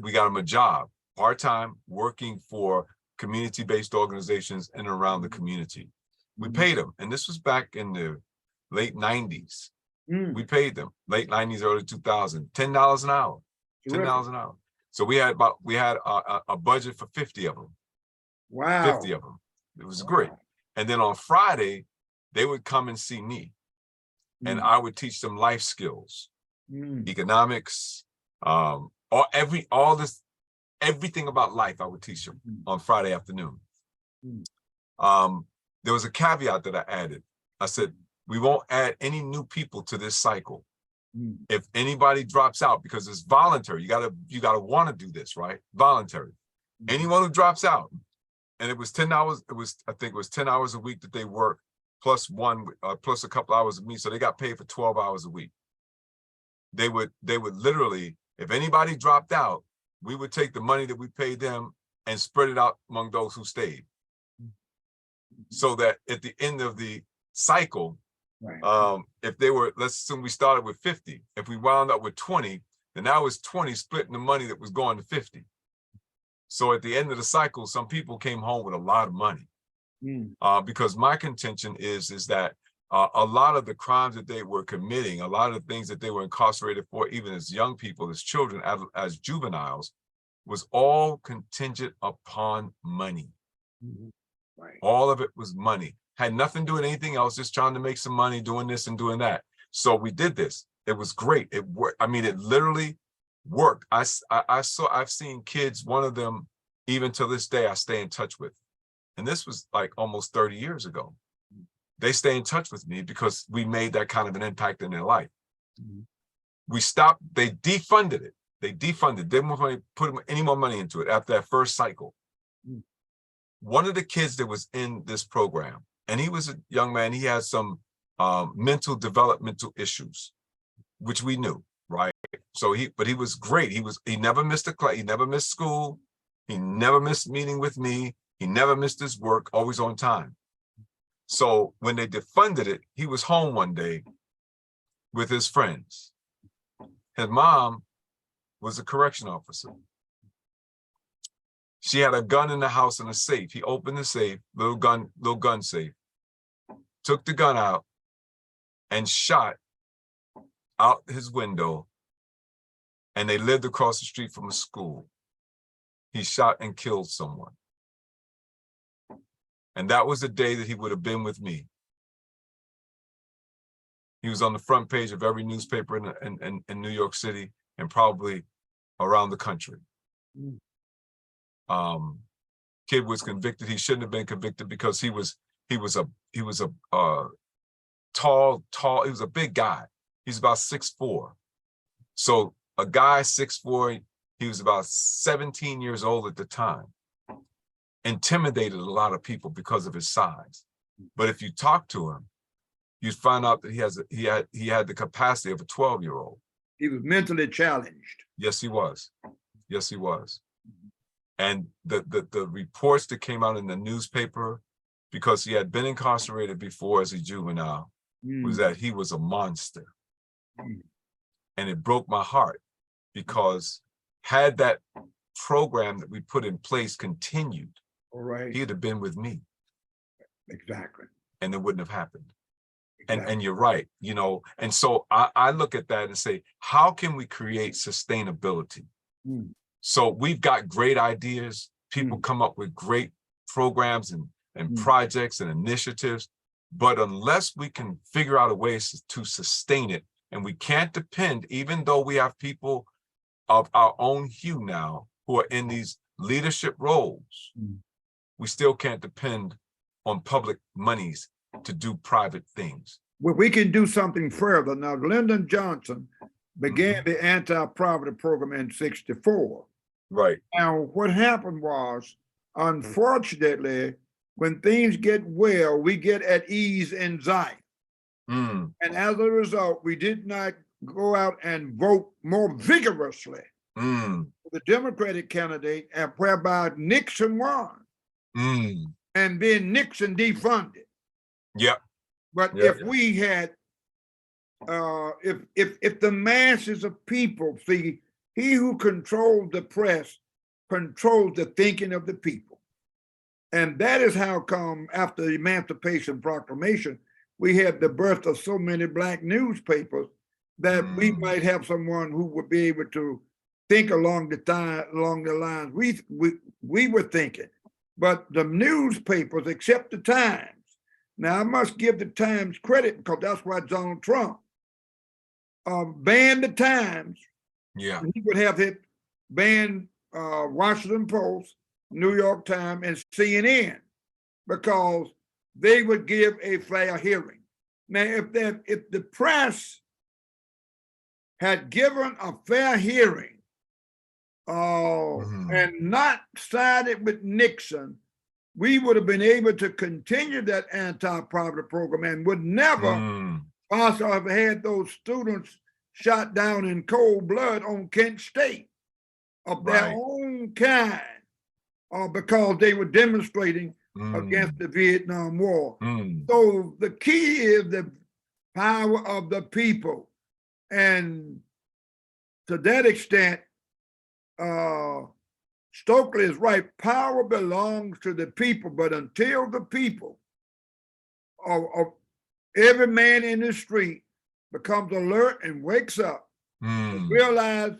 Speaker 3: we got them a job, part-time, working for community-based organizations in and around the community. We paid them, and this was back in the late 90s. We paid them, late 90s, early 2000, $10 an hour, $10 an hour. So we had a budget for 50 of them.
Speaker 4: Wow.
Speaker 3: 50 of them. It was great. And then on Friday, they would come and see me, and I would teach them life skills, economics, everything about life. I would teach them on Friday afternoon. There was a caveat that I added. I said, we won't add any new people to this cycle. If anybody drops out, because it's voluntary, you gotta want to do this, right? Voluntary. Anyone who drops out, and it was 10 hours, I think it was 10 hours a week that they work, plus a couple hours of me, so they got paid for 12 hours a week. They would literally, if anybody dropped out, we would take the money that we paid them and spread it out among those who stayed. So that at the end of the cycle, if they were, let's assume we started with 50, if we wound up with 20, then that was 20 splitting the money that was going to 50. So at the end of the cycle, some people came home with a lot of money. Because my contention is that a lot of the crimes that they were committing, a lot of the things that they were incarcerated for, even as young people, as children, as juveniles, was all contingent upon money. All of it was money. Had nothing to do with anything else, just trying to make some money, doing this and doing that. So we did this. It was great. It worked. I mean, it literally worked. I've seen kids, one of them, even to this day, I stay in touch with. And this was like almost 30 years ago. They stay in touch with me because we made that kind of an impact in their life. We stopped, they defunded it. They defunded, didn't want to put any more money into it after that first cycle. One of the kids that was in this program, and he was a young man, he had some mental developmental issues, which we knew, right? So but he was great. He never missed a class, he never missed school, he never missed meeting with me, he never missed his work, always on time. So when they defunded it, he was home one day with his friends. His mom was a correction officer. She had a gun in the house in a safe. He opened the safe, little gun safe, took the gun out and shot out his window, and they lived across the street from a school. He shot and killed someone. And that was the day that he would have been with me. He was on the front page of every newspaper in New York City and probably around the country. Kid was convicted. He shouldn't have been convicted because he was a tall, he was a big guy. He's about 6'4". So a guy 6'4", he was about 17 years old at the time. Intimidated a lot of people because of his size. But if you talk to him, you'd find out that he had the capacity of a 12-year-old.
Speaker 4: He was mentally challenged.
Speaker 3: Yes, he was. Yes, he was. And the reports that came out in the newspaper, because he had been incarcerated before as a juvenile, was that he was a monster. And it broke my heart, because had that program that we put in place continued, he'd have been with me.
Speaker 4: Exactly.
Speaker 3: And it wouldn't have happened.
Speaker 4: Exactly.
Speaker 3: And you're right, you know, and so I look at that and say, how can we create sustainability? So we've got great ideas. People come up with great programs and projects and initiatives, but unless we can figure out a way to sustain it, and we can't depend, even though we have people of our own hue now who are in these leadership roles, we still can't depend on public monies to do private things.
Speaker 4: Well, we can do something further. Now, Lyndon Johnson began the anti-poverty program in '64.
Speaker 3: Right.
Speaker 4: Now, what happened was, unfortunately, when things get well, we get at ease in Zion. And as a result, we did not go out and vote more vigorously for the Democratic candidate, and whereby Nixon won. And then Nixon defunded.
Speaker 3: Yep.
Speaker 4: But if we had if the masses of people see, he who controls the press controls the thinking of the people. And that is how come after the Emancipation Proclamation, we had the birth of so many black newspapers that we might have someone who would be able to think along the lines we were thinking. But the newspapers, except the Times, now I must give the Times credit because that's why Donald Trump banned the Times.
Speaker 3: Yeah.
Speaker 4: He would have it ban Washington Post, New York Times, and CNN because they would give a fair hearing. Now, if the press had given a fair hearing and not sided with Nixon, we would have been able to continue that anti-poverty program and would never also have had those students shot down in cold blood on Kent State of their own kind because they were demonstrating against the Vietnam War. So the key is the power of the people. And to that extent, Stokely is right. Power belongs to the people, but until the people of every man in the street becomes alert and wakes up and realize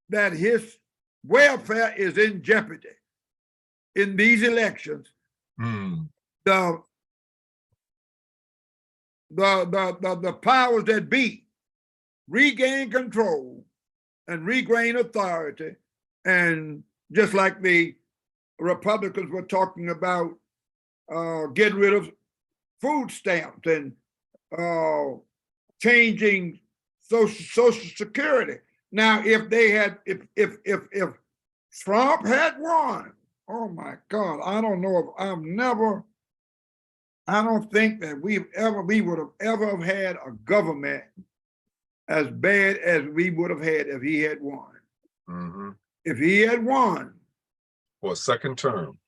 Speaker 4: that his welfare is in jeopardy in these elections, the powers that be regain control and regain authority. And just like the Republicans were talking about getting rid of food stamps and changing social security. Now, if they had, if Trump had won, oh my God, I don't know if I don't think that we would have ever had a government as bad as we would have had if he had won. If he had won.
Speaker 3: For a second term.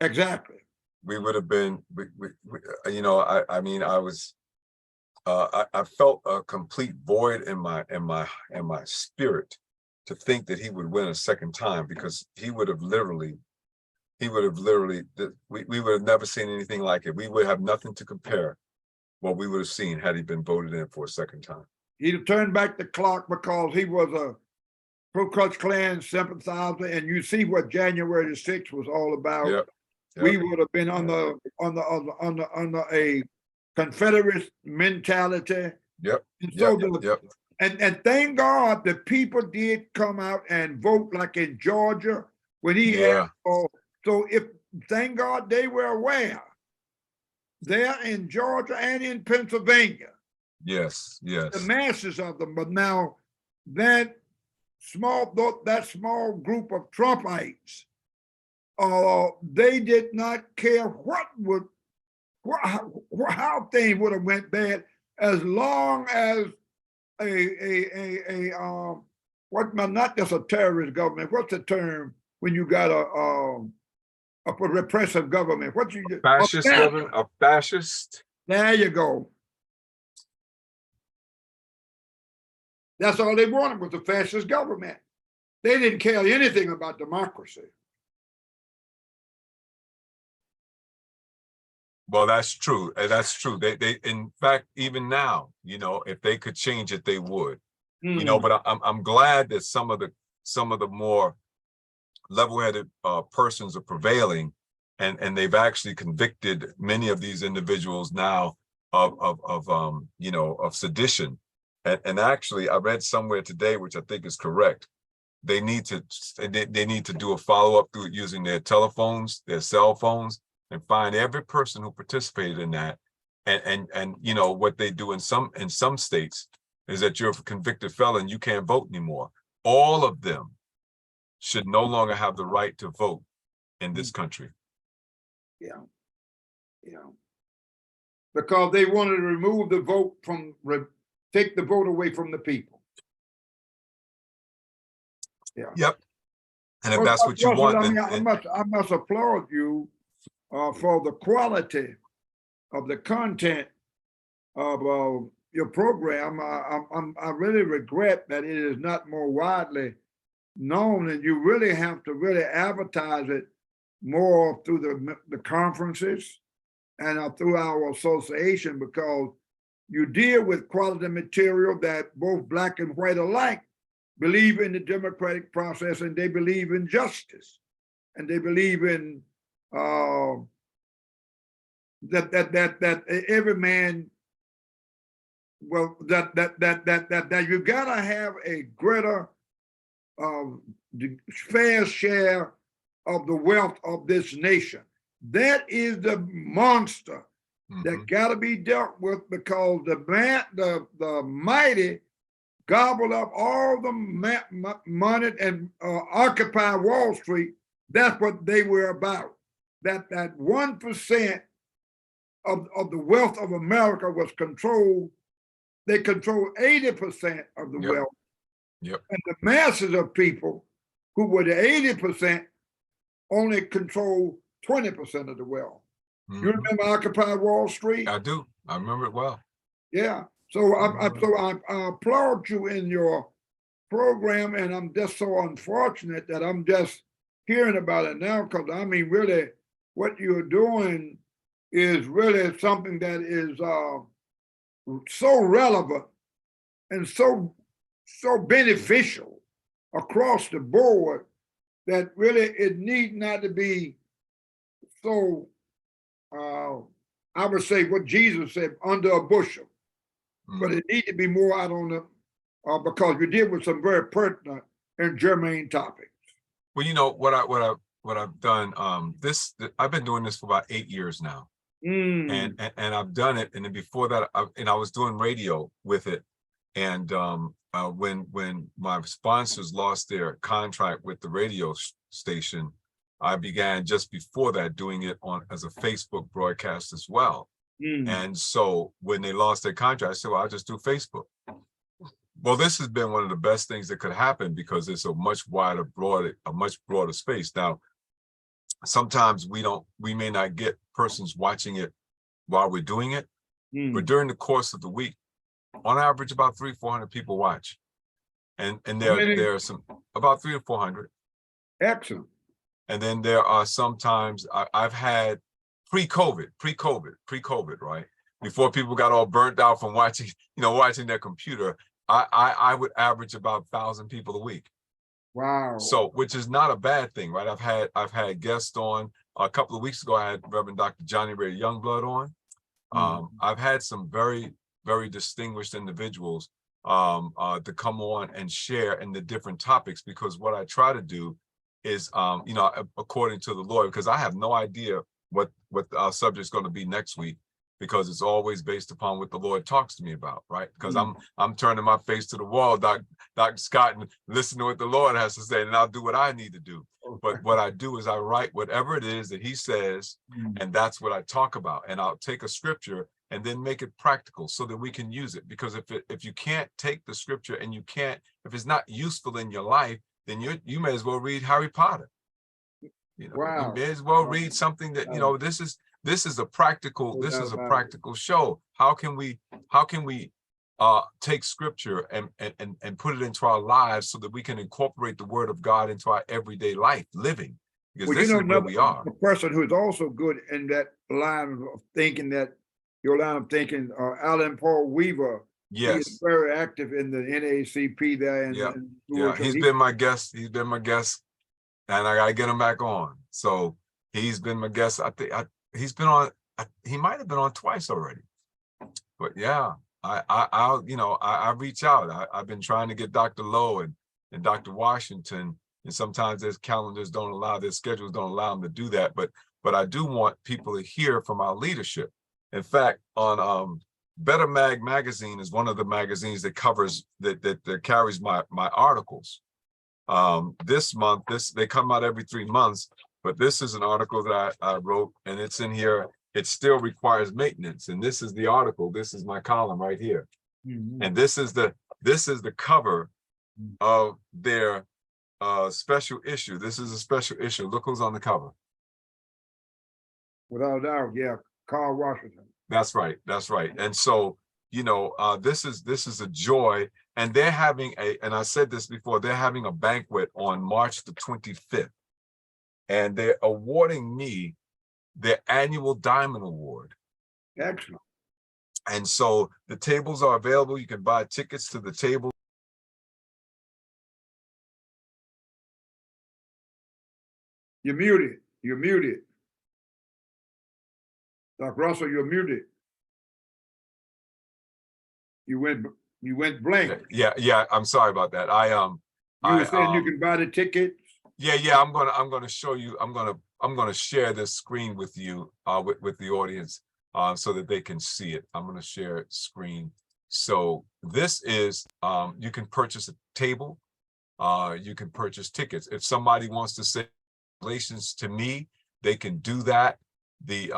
Speaker 4: Exactly.
Speaker 3: We would have been, you know, I mean, I felt a complete void in my spirit to think that he would win a second time, because we would have literally, we would have never seen anything like it. We would have nothing to compare what we would have seen had he been voted in for a second time.
Speaker 4: He'd have turned back the clock because he was a Ku Klux Klan sympathizer, and you see what January the 6th was all about.
Speaker 3: Yep.
Speaker 4: We would have been under a Confederate mentality.
Speaker 3: Yep.
Speaker 4: And so and thank God the people did come out and vote, like in Georgia when he asked for. So if thank God they were aware there in Georgia and in Pennsylvania.
Speaker 3: Yes.
Speaker 4: The masses of them, but now that small group of Trumpites, they did not care how things would have went bad, as long as not just a terrorist government. What's the term when you got a repressive government?
Speaker 3: Fascist government, a fascist.
Speaker 4: There you go. That's all they wanted was a fascist government. They didn't care anything about democracy.
Speaker 3: Well, that's true. That's true. They in fact, even now, you know, if they could change it, they would. You know, but I'm glad that some of the more level-headed persons are prevailing, and they've actually convicted many of these individuals now of you know, of sedition. And actually, I read somewhere today, which I think is correct, they need to do a follow-up through using their telephones, their cell phones, and find every person who participated in that. And you know, what they do in some states is that you're a convicted felon, you can't vote anymore. All of them should no longer have the right to vote in this country.
Speaker 4: Yeah. Because they wanted to remove the vote take the vote away from the people. Yeah.
Speaker 3: Yep. And if that's what you want,
Speaker 4: I mean,
Speaker 3: then
Speaker 4: I must applaud you for the quality of the content of your program. I really regret that it is not more widely known, and you really have to really advertise it more through the conferences and through our association, because you deal with quality material that both black and white alike believe in the democratic process, and they believe in justice, and they believe in that every man, well, that you gotta have a greater fair share of the wealth of this nation. That is the monster that gotta be dealt with, because the mighty gobbled up all the money and occupy Wall Street. That's what they were about. That 1% of the wealth of America was controlled. They controlled 80% of the wealth.
Speaker 3: Yep.
Speaker 4: And the masses of people who were the 80% only control 20% of the wealth. You remember Occupy Wall Street?
Speaker 3: I do. I remember it well.
Speaker 4: Yeah. So I applaud you in your program, and I'm just so unfortunate that I'm just hearing about it now, because I mean, really, what you're doing is really something that is so relevant and so beneficial across the board, that really it need not to be so, I would say what Jesus said, under a bushel, but it need to be more out on the, because you deal with some very pertinent and germane topics.
Speaker 3: Well, you know what I've done. I've been doing this for about 8 years now, and I've done it. And then before that, I was doing radio with it. And when my sponsors lost their contract with the radio station, I began just before that doing it as a Facebook broadcast as well. And so when they lost their contract, I said, well, I'll just do Facebook. Well, this has been one of the best things that could happen, because it's a much broader space. Now, sometimes we may not get persons watching it while we're doing it, but during the course of the week, on average, about 300-400 people watch. And there are some, about 300 or 400.
Speaker 4: Excellent.
Speaker 3: And then there are sometimes I've had pre-COVID, right? Before people got all burnt out from watching their computer, I would average about 1,000 people a week.
Speaker 4: Wow.
Speaker 3: So, which is not a bad thing, right? I've had guests on. A couple of weeks ago, I had Reverend Dr. Johnny Ray Youngblood on. I've had some very, very distinguished individuals to come on and share in the different topics, because what I try to do is, according to the Lord, because I have no idea what our subject is going to be next week, because it's always based upon what the Lord talks to me about, right? Because I'm turning my face to the wall, Dr. Scott, and listen to what the Lord has to say, and I'll do what I need to do. But what I do is I write whatever it is that he says, and that's what I talk about. And I'll take a scripture and then make it practical so that we can use it. Because if you can't take the scripture and if it's not useful in your life, then you may as well read Harry Potter. You may as well read something that, this is a practical show. How can we take scripture and put it into our lives so that we can incorporate the word of God into our everyday life living? Because this is where we are.
Speaker 4: A person who's also good in that line of thinking, Alan Paul Weaver.
Speaker 3: Yes.
Speaker 4: He's very active in the NAACP there.
Speaker 3: He's been my guest. And I gotta get him back on. So he's been my guest. I think he's been on. He might have been on twice already. But yeah, I reach out. I've been trying to get Dr. Lowe and Dr. Washington, and sometimes their schedules don't allow them to do that. But I do want people to hear from our leadership. In fact, on Better magazine is one of the magazines that covers that carries my articles. This month, they come out every 3 months, but this is an article that I wrote, and it's in here. It still requires maintenance, and this is the article. This is my column right here, and this is the cover of their special issue. This is a special issue. Look who's on the cover.
Speaker 4: Without a doubt, yeah, Carl Washington.
Speaker 3: That's right. And so this is a joy. And they're having and I said this before, they're having a banquet on March the 25th. And they're awarding me their annual Diamond Award.
Speaker 4: Excellent.
Speaker 3: And so the tables are available. You can buy tickets to the table.
Speaker 4: You're muted. You're muted. Dr. Russell, you're muted. You went blank.
Speaker 3: Yeah. I'm sorry about that.
Speaker 4: You were saying you can buy the tickets.
Speaker 3: Yeah. I'm gonna show you. I'm gonna share this screen with you, with the audience, so that they can see it. I'm gonna share screen. So this is, you can purchase a table. You can purchase tickets. If somebody wants to say relations to me, they can do that. The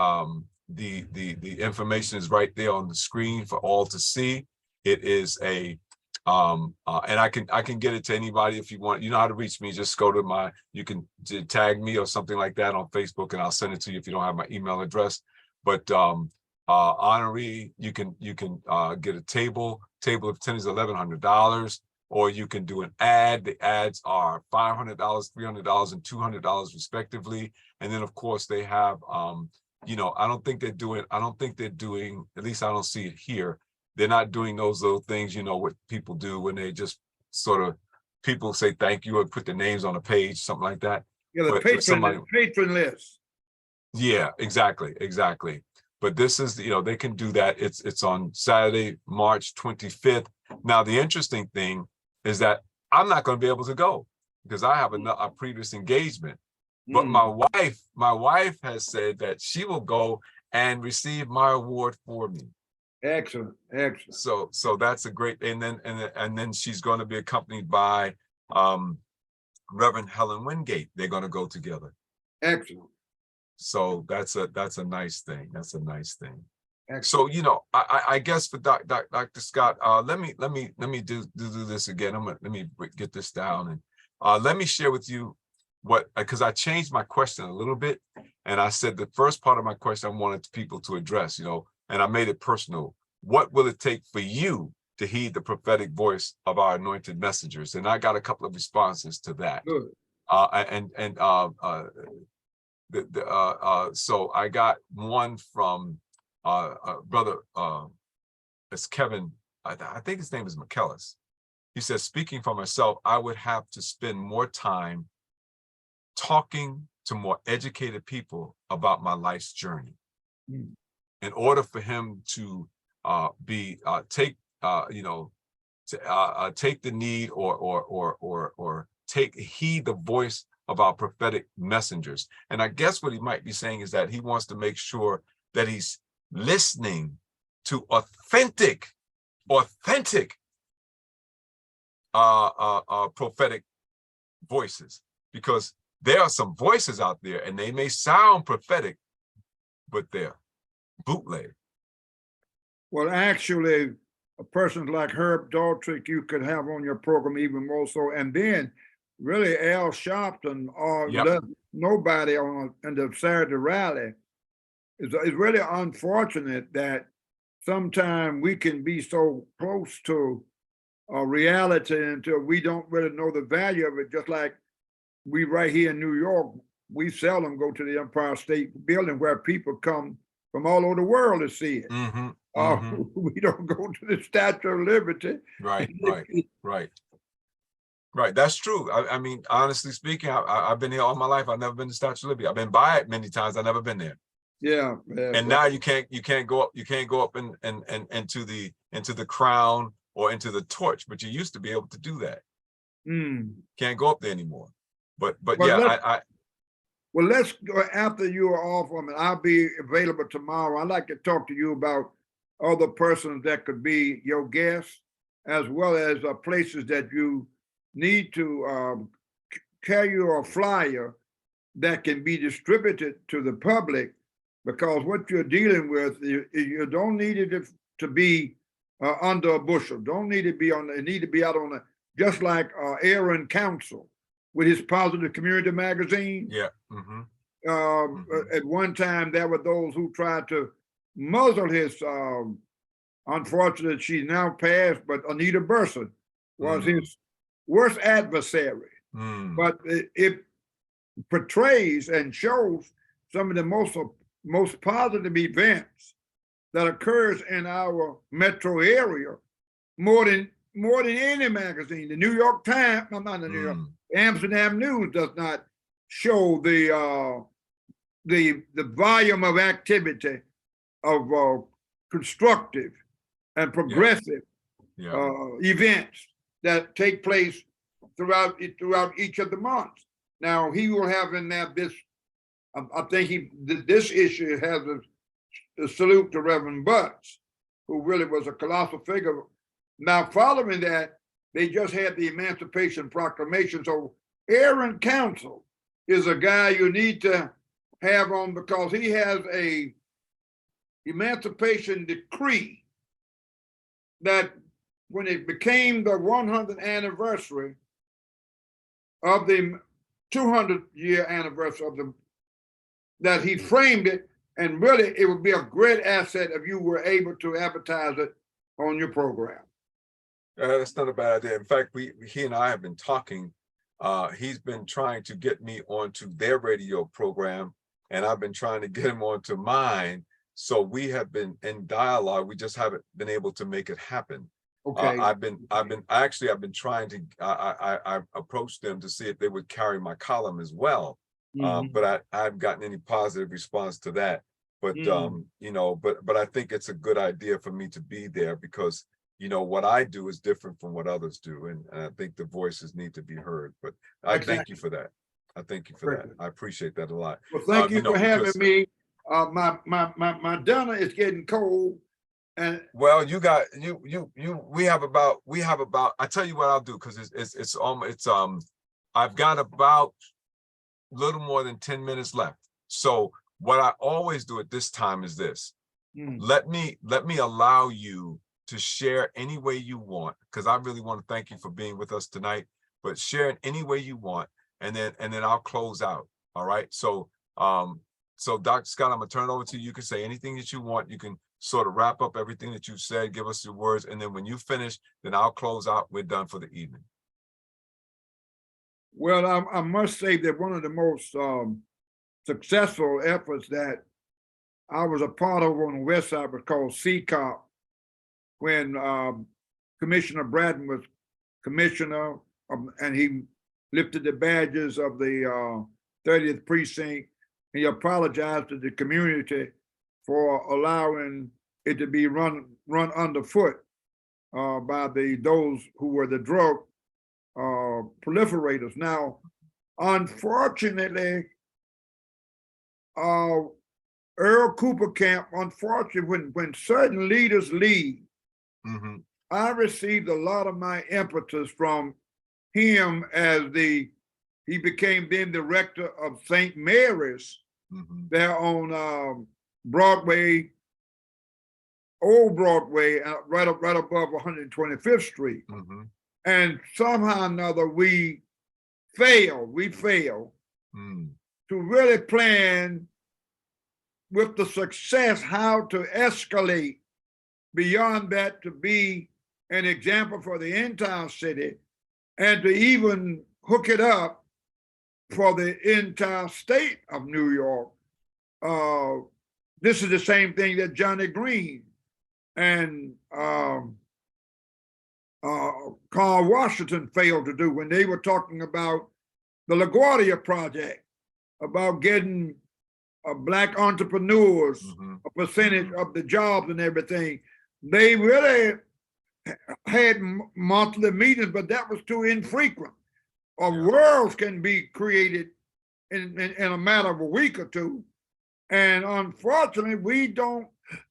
Speaker 3: information is right there on the screen for all to see. It is a and I can get it to anybody if you want. You know how to reach me. Just go to you can tag me or something like that on Facebook, and I'll send it to you if you don't have my email address. But honoree, you can get a table of 10 is $1,100, or you can do an ad. The ads are $500, $300, and $200 respectively. And then of course they have I don't think they're doing, at least I don't see it here. They're not doing those little things, what people do when they just sort of, people say thank you or put their names on a page, something like that.
Speaker 4: Yeah, the patron list.
Speaker 3: Yeah, exactly. But this is, they can do that. It's on Saturday, March 25th. Now, the interesting thing is that I'm not going to be able to go because I have a previous engagement. But my wife has said that she will go and receive my award for me.
Speaker 4: Excellent.
Speaker 3: So that's a great, and then she's going to be accompanied by Reverend Helen Wingate. They're going to go together.
Speaker 4: Excellent.
Speaker 3: So that's a nice thing. Excellent. So I guess for Dr. Scott, let me do this again. Let me get this down, and let me share with you because I changed my question a little bit, and I said the first part of my question I wanted people to address, and I made it personal. What will it take for you to heed the prophetic voice of our anointed messengers? And I got a couple of responses to that.
Speaker 4: Good.
Speaker 3: So I got one from brother, it's Kevin. I think his name is McKellis. He says, speaking for myself, I would have to spend more time talking to more educated people about my life's journey in order for him to take the need or heed the voice of our prophetic messengers. And I guess what he might be saying is that he wants to make sure that he's listening to authentic prophetic voices, because there are some voices out there and they may sound prophetic, but they're bootleg.
Speaker 4: Well, actually, a person like Herb Daltrey, you could have on your program even more so. And then really Al Sharpton or nobody in the Saturday rally. It's really unfortunate that sometimes we can be so close to reality until we don't really know the value of it. Just like we right here in New York, we seldom go to the Empire State Building where people come from all over the world to see it. We don't go to the Statue of Liberty.
Speaker 3: Right. That's true. I mean, honestly speaking, I've been here all my life. I've never been to Statue of Liberty. I've been by it many times. I've never been there.
Speaker 4: Yeah.
Speaker 3: And now you can't go up and into the crown or into the torch, but you used to be able to do that. Can't go up there anymore. But yeah,
Speaker 4: well, let's go after you are off. I'll be available tomorrow. I'd like to talk to you about other persons that could be your guests, as well as places that you need to carry a flyer that can be distributed to the public, because what you're dealing with, you don't need it to be under a bushel. Don't need it need to be out on just like Aaron Council with his Positive Community magazine.
Speaker 3: Yeah.
Speaker 4: At one time, there were those who tried to muzzle his Unfortunately, she's now passed, but Anita Burson was his worst adversary. But it portrays and shows some of the most positive events that occurs in our metro area more than any magazine. The New York Times, no, not the New York, Amsterdam News does not show the volume of activity of constructive and progressive events that take place throughout each of the months. Now he will have in there this. I think this issue has a salute to Reverend Butts, who really was a colossal figure. Now, following that, they just had the Emancipation Proclamation. So Aaron Council is a guy you need to have on because he has a Emancipation Decree that when it became the 100th anniversary of the 200-year anniversary of that he framed it, and really it would be a great asset if you were able to advertise it on your program.
Speaker 3: That's not a bad idea. In fact, he and I have been talking. He's been trying to get me onto their radio program, and I've been trying to get him onto mine. So we have been in dialogue. We just haven't been able to make it happen.
Speaker 4: Okay.
Speaker 3: I've been trying to. I approached them to see if they would carry my column as well. But I haven't gotten any positive response to that. But you know, but I think it's a good idea for me to be there because you know what I do is different from what others do, and I think the voices need to be heard. But I thank you for that. I thank you for that. I appreciate that a lot.
Speaker 4: Well, thank you for having me. My dinner is getting cold. And
Speaker 3: well, we have about I tell you what I'll do because I've got about little more than 10 minutes left. So what I always do at this time is this. Let me allow you to share any way you want, because I really want to thank you for being with us tonight, but share it any way you want, and then I'll close out. All right. So so Dr. Scott, I'm gonna turn it over to you. You can say anything that you want. You can sort of wrap up everything that you said, give us your words, and then when you finish, then I'll close out. We're done for the evening.
Speaker 4: Well, I must say that one of the most successful efforts that I was a part of on the West Side was called CCOP, when Commissioner Bratton was commissioner, and he lifted the badges of the 30th precinct. He apologized to the community for allowing it to be run underfoot by those who were the drug proliferators. Now, unfortunately, Earl Cooper Camp, unfortunately, when certain leaders leave, I received a lot of my impetus from him as he became then director of St. Mary's there on Broadway, Old Broadway, right above 125th Street. And somehow or another, we failed to really plan with the success how to escalate beyond that to be an example for the entire city and to even hook it up for the entire state of New York. This is the same thing that Johnny Green and Carl Washington failed to do when they were talking about the LaGuardia Project, about getting Black entrepreneurs a percentage of the jobs and everything. They really had monthly meetings, but that was too infrequent. Worlds can be created in a matter of a week or two. And unfortunately,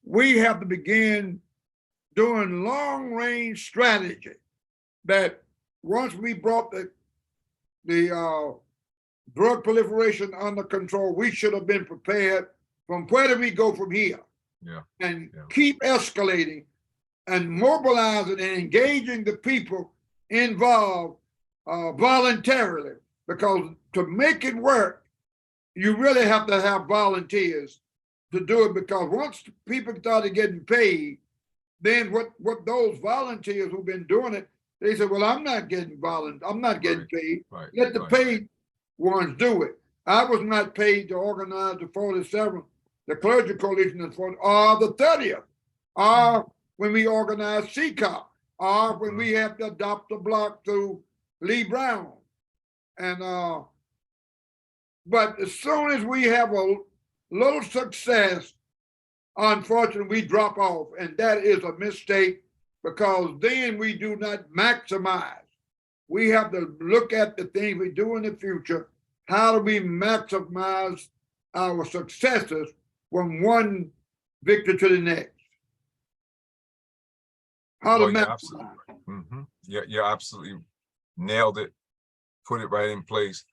Speaker 4: we have to begin doing long-range strategy that once we brought the drug proliferation under control, we should have been prepared from where do we go from here? Keep escalating and mobilizing and engaging the people involved voluntarily, because to make it work, you really have to have volunteers to do it, because once people started getting paid, then what those volunteers who've been doing it, they said, well, I'm not getting I'm not getting paid. Let the paid ones do it. I was not paid to organize the 47th, the clergy coalition, or the 30th, or when we organize CCOP, or when we have to adopt a block through Lee Brown. And but as soon as we have a little success, unfortunately, we drop off, and that is a mistake, because then we do not maximize. We have to look at the things we do in the future. How do we maximize our successes from one victory to the next? How to maximize.
Speaker 3: You're absolutely nailed it. Put it right in place.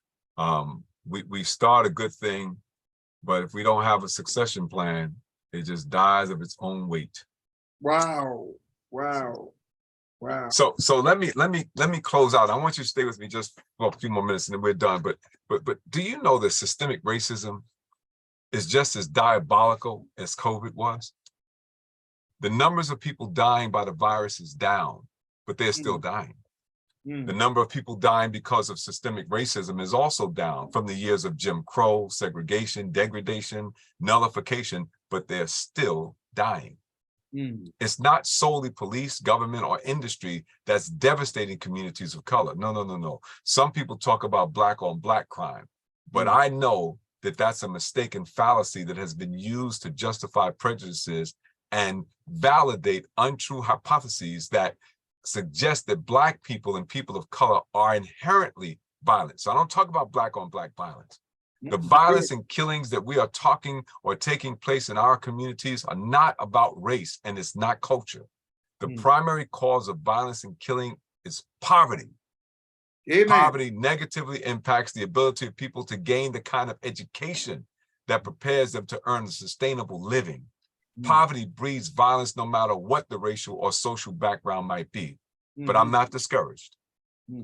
Speaker 3: We start a good thing, but if we don't have a succession plan, it just dies of its own weight.
Speaker 4: Wow.
Speaker 3: So let me close out. I want you to stay with me just for a few more minutes and then we're done. But do you know that systemic racism is just as diabolical as COVID was? The numbers of people dying by the virus is down, but they're still dying. The number of people dying because of systemic racism is also down from the years of Jim Crow, segregation, degradation, nullification, but they're still dying. It's not solely police, government, or industry that's devastating communities of color. No. Some people talk about black on black crime, but I know that that's a mistaken fallacy that has been used to justify prejudices and validate untrue hypotheses that suggest that black people and people of color are inherently violent. So I don't talk about black on black violence. The violence and killings that we are talking or taking place in our communities are not about race, and it's not culture. The primary cause of violence and killing is poverty. Amen. Poverty negatively impacts the ability of people to gain the kind of education that prepares them to earn a sustainable living. Poverty breeds violence no matter what the racial or social background might be. But I'm not discouraged.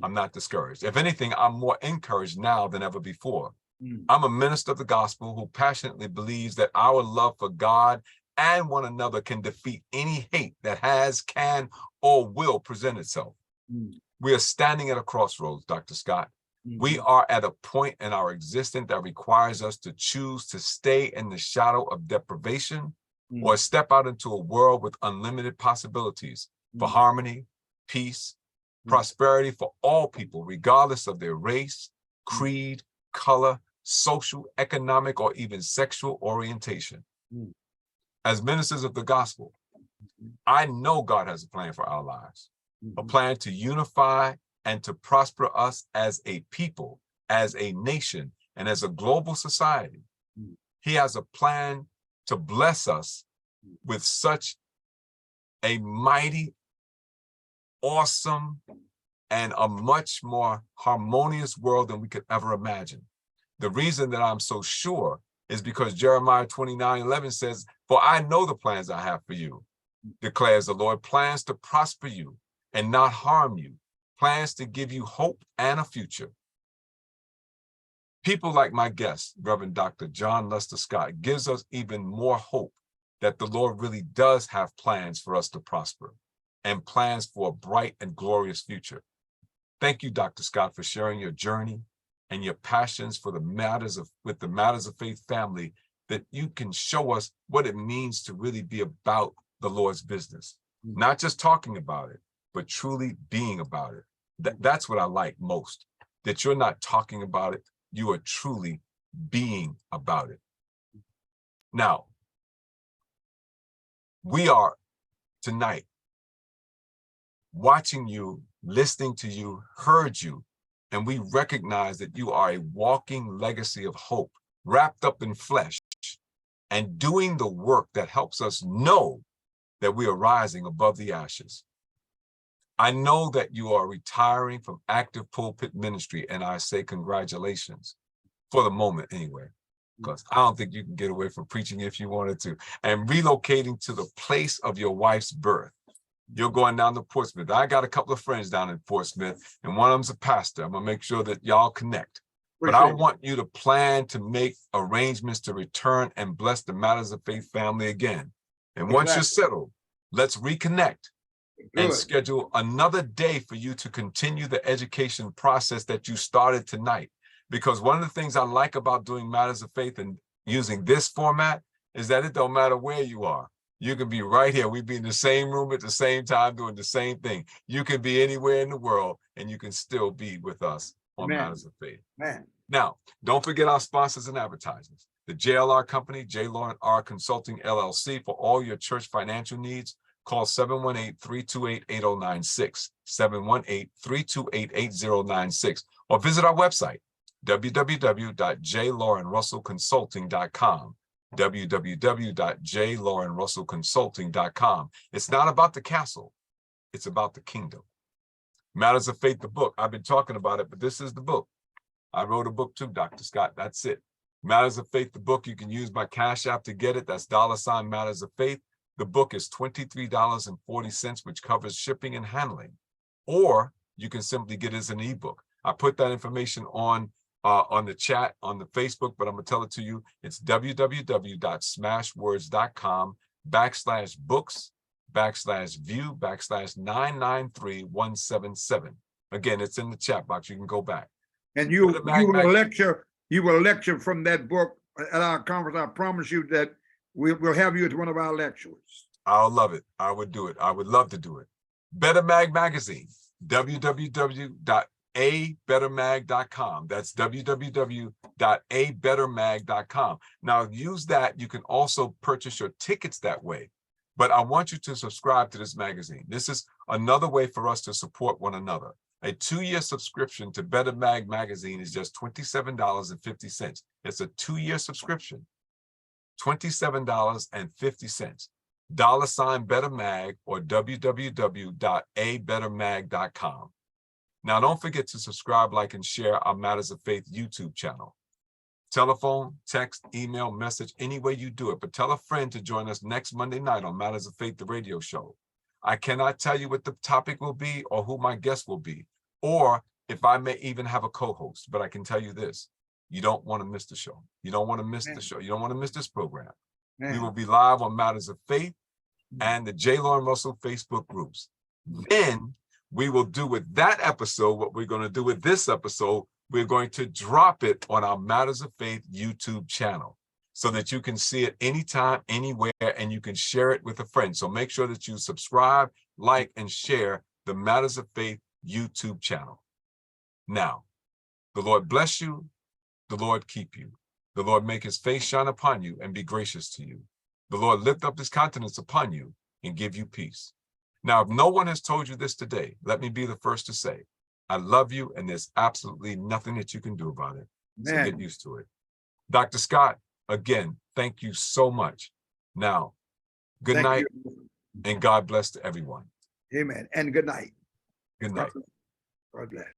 Speaker 3: I'm not discouraged. If anything, I'm more encouraged now than ever before. I'm a minister of the gospel who passionately believes that our love for God and one another can defeat any hate that has, can, or will present itself. We are standing at a crossroads, Dr. Scott. We are at a point in our existence that requires us to choose to stay in the shadow of deprivation or step out into a world with unlimited possibilities for harmony, peace, prosperity for all people, regardless of their race, creed, color, social, economic, or even sexual orientation. As ministers of the gospel, I know God has a plan for our lives, a plan to unify and to prosper us as a people, as a nation, and as a global society. He has a plan to bless us with such a mighty, awesome, and a much more harmonious world than we could ever imagine. The reason that I'm so sure is because Jeremiah 29:11 says, "For I know the plans I have for you, declares the Lord, plans to prosper you and not harm you, plans to give you hope and a future." People like my guest, Reverend Dr. John Lester Scott, gives us even more hope that the Lord really does have plans for us to prosper and plans for a bright and glorious future. Thank you, Dr. Scott, for sharing your journey and your passions for the matters of faith family, that you can show us what it means to really be about the Lord's business. Not just talking about it, but truly being about it. That's what I like most, that you're not talking about it, you are truly being about it. Now, we are tonight watching you, listening to you, heard you, and we recognize that you are a walking legacy of hope, wrapped up in flesh, and doing the work that helps us know that we are rising above the ashes. I know that you are retiring from active pulpit ministry, and I say congratulations, for the moment anyway, because I don't think you can get away from preaching if you wanted to, and relocating to the place of your wife's birth. You're going down to Portsmouth. I got a couple of friends down in Portsmouth, and one of them's a pastor. I'm gonna make sure that y'all connect. But I want you to plan to make arrangements to return and bless the Matters of Faith family again. And once you're settled, Let's reconnect and
Speaker 4: Good.
Speaker 3: schedule another day for you to continue the education process that you started tonight. Because one of the things I like about doing Matters of Faith and using this format is that it don't matter where you are. You can be right here. We'd be in the same room at the same time doing the same thing. You can be anywhere in the world and you can still be with us on
Speaker 4: Amen.
Speaker 3: Matters of Faith.
Speaker 4: Man.
Speaker 3: Now, don't forget our sponsors and advertisers. The JLR Company, J. Loren R. Consulting, LLC, for all your church financial needs. Call 718-328-8096, 718-328-8096, or visit our website, www.jlorenrussellconsulting.com, www.jlorenrussellconsulting.com. It's not about the castle, it's about the kingdom. Matters of Faith, the book. I've been talking about it, but this is the book. I wrote a book too, Dr. Scott. That's it. Matters of Faith, the book. You can use my Cash App to get it. That's $ Matters of Faith. The book is $23.40, which covers shipping and handling. Or you can simply get it as an ebook. I put that information on the chat on the Facebook, but I'm gonna tell it to you. It's www.smashwords.com/books/view/993177. Again, it's in the chat box. You can go back.
Speaker 4: And you will lecture from that book at our conference. I promise you that we'll have you as one of our lecturers.
Speaker 3: I'll love it. I would do it. I would love to do it. Better Mag Magazine, www.abettermag.com. That's www.abettermag.com. Now, use that. You can also purchase your tickets that way. But I want you to subscribe to this magazine. This is another way for us to support one another. A 2-year subscription to Better Mag Magazine is just $27.50. It's a 2-year subscription. $27.50. $ Better Mag or www.abettermag.com. Now, don't forget to subscribe, like, and share our Matters of Faith YouTube channel. Telephone, text, email, message, any way you do it. But tell a friend to join us next Monday night on Matters of Faith, the radio show. I cannot tell you what the topic will be or who my guest will be, or if I may even have a co-host, but I can tell you this. You don't want to miss the show. You don't want to miss the show. You don't want to miss this program. We will be live on Matters of Faith and the J. Loren Russell Facebook groups. Then we will do with that episode what we're going to do with this episode. We're going to drop it on our Matters of Faith YouTube channel so that you can see it anytime, anywhere, and you can share it with a friend. So make sure that you subscribe, like, and share the Matters of Faith YouTube channel. Now, the Lord bless you. The Lord keep you. The Lord make his face shine upon you and be gracious to you. The Lord lift up his countenance upon you and give you peace. Now, if no one has told you this today, let me be the first to say, I love you, and there's absolutely nothing that you can do about it. So get used to it. Dr. Scott, again, thank you so much. Now, good night, and God bless to everyone.
Speaker 4: Amen. And good night.
Speaker 3: Good night.
Speaker 4: God bless.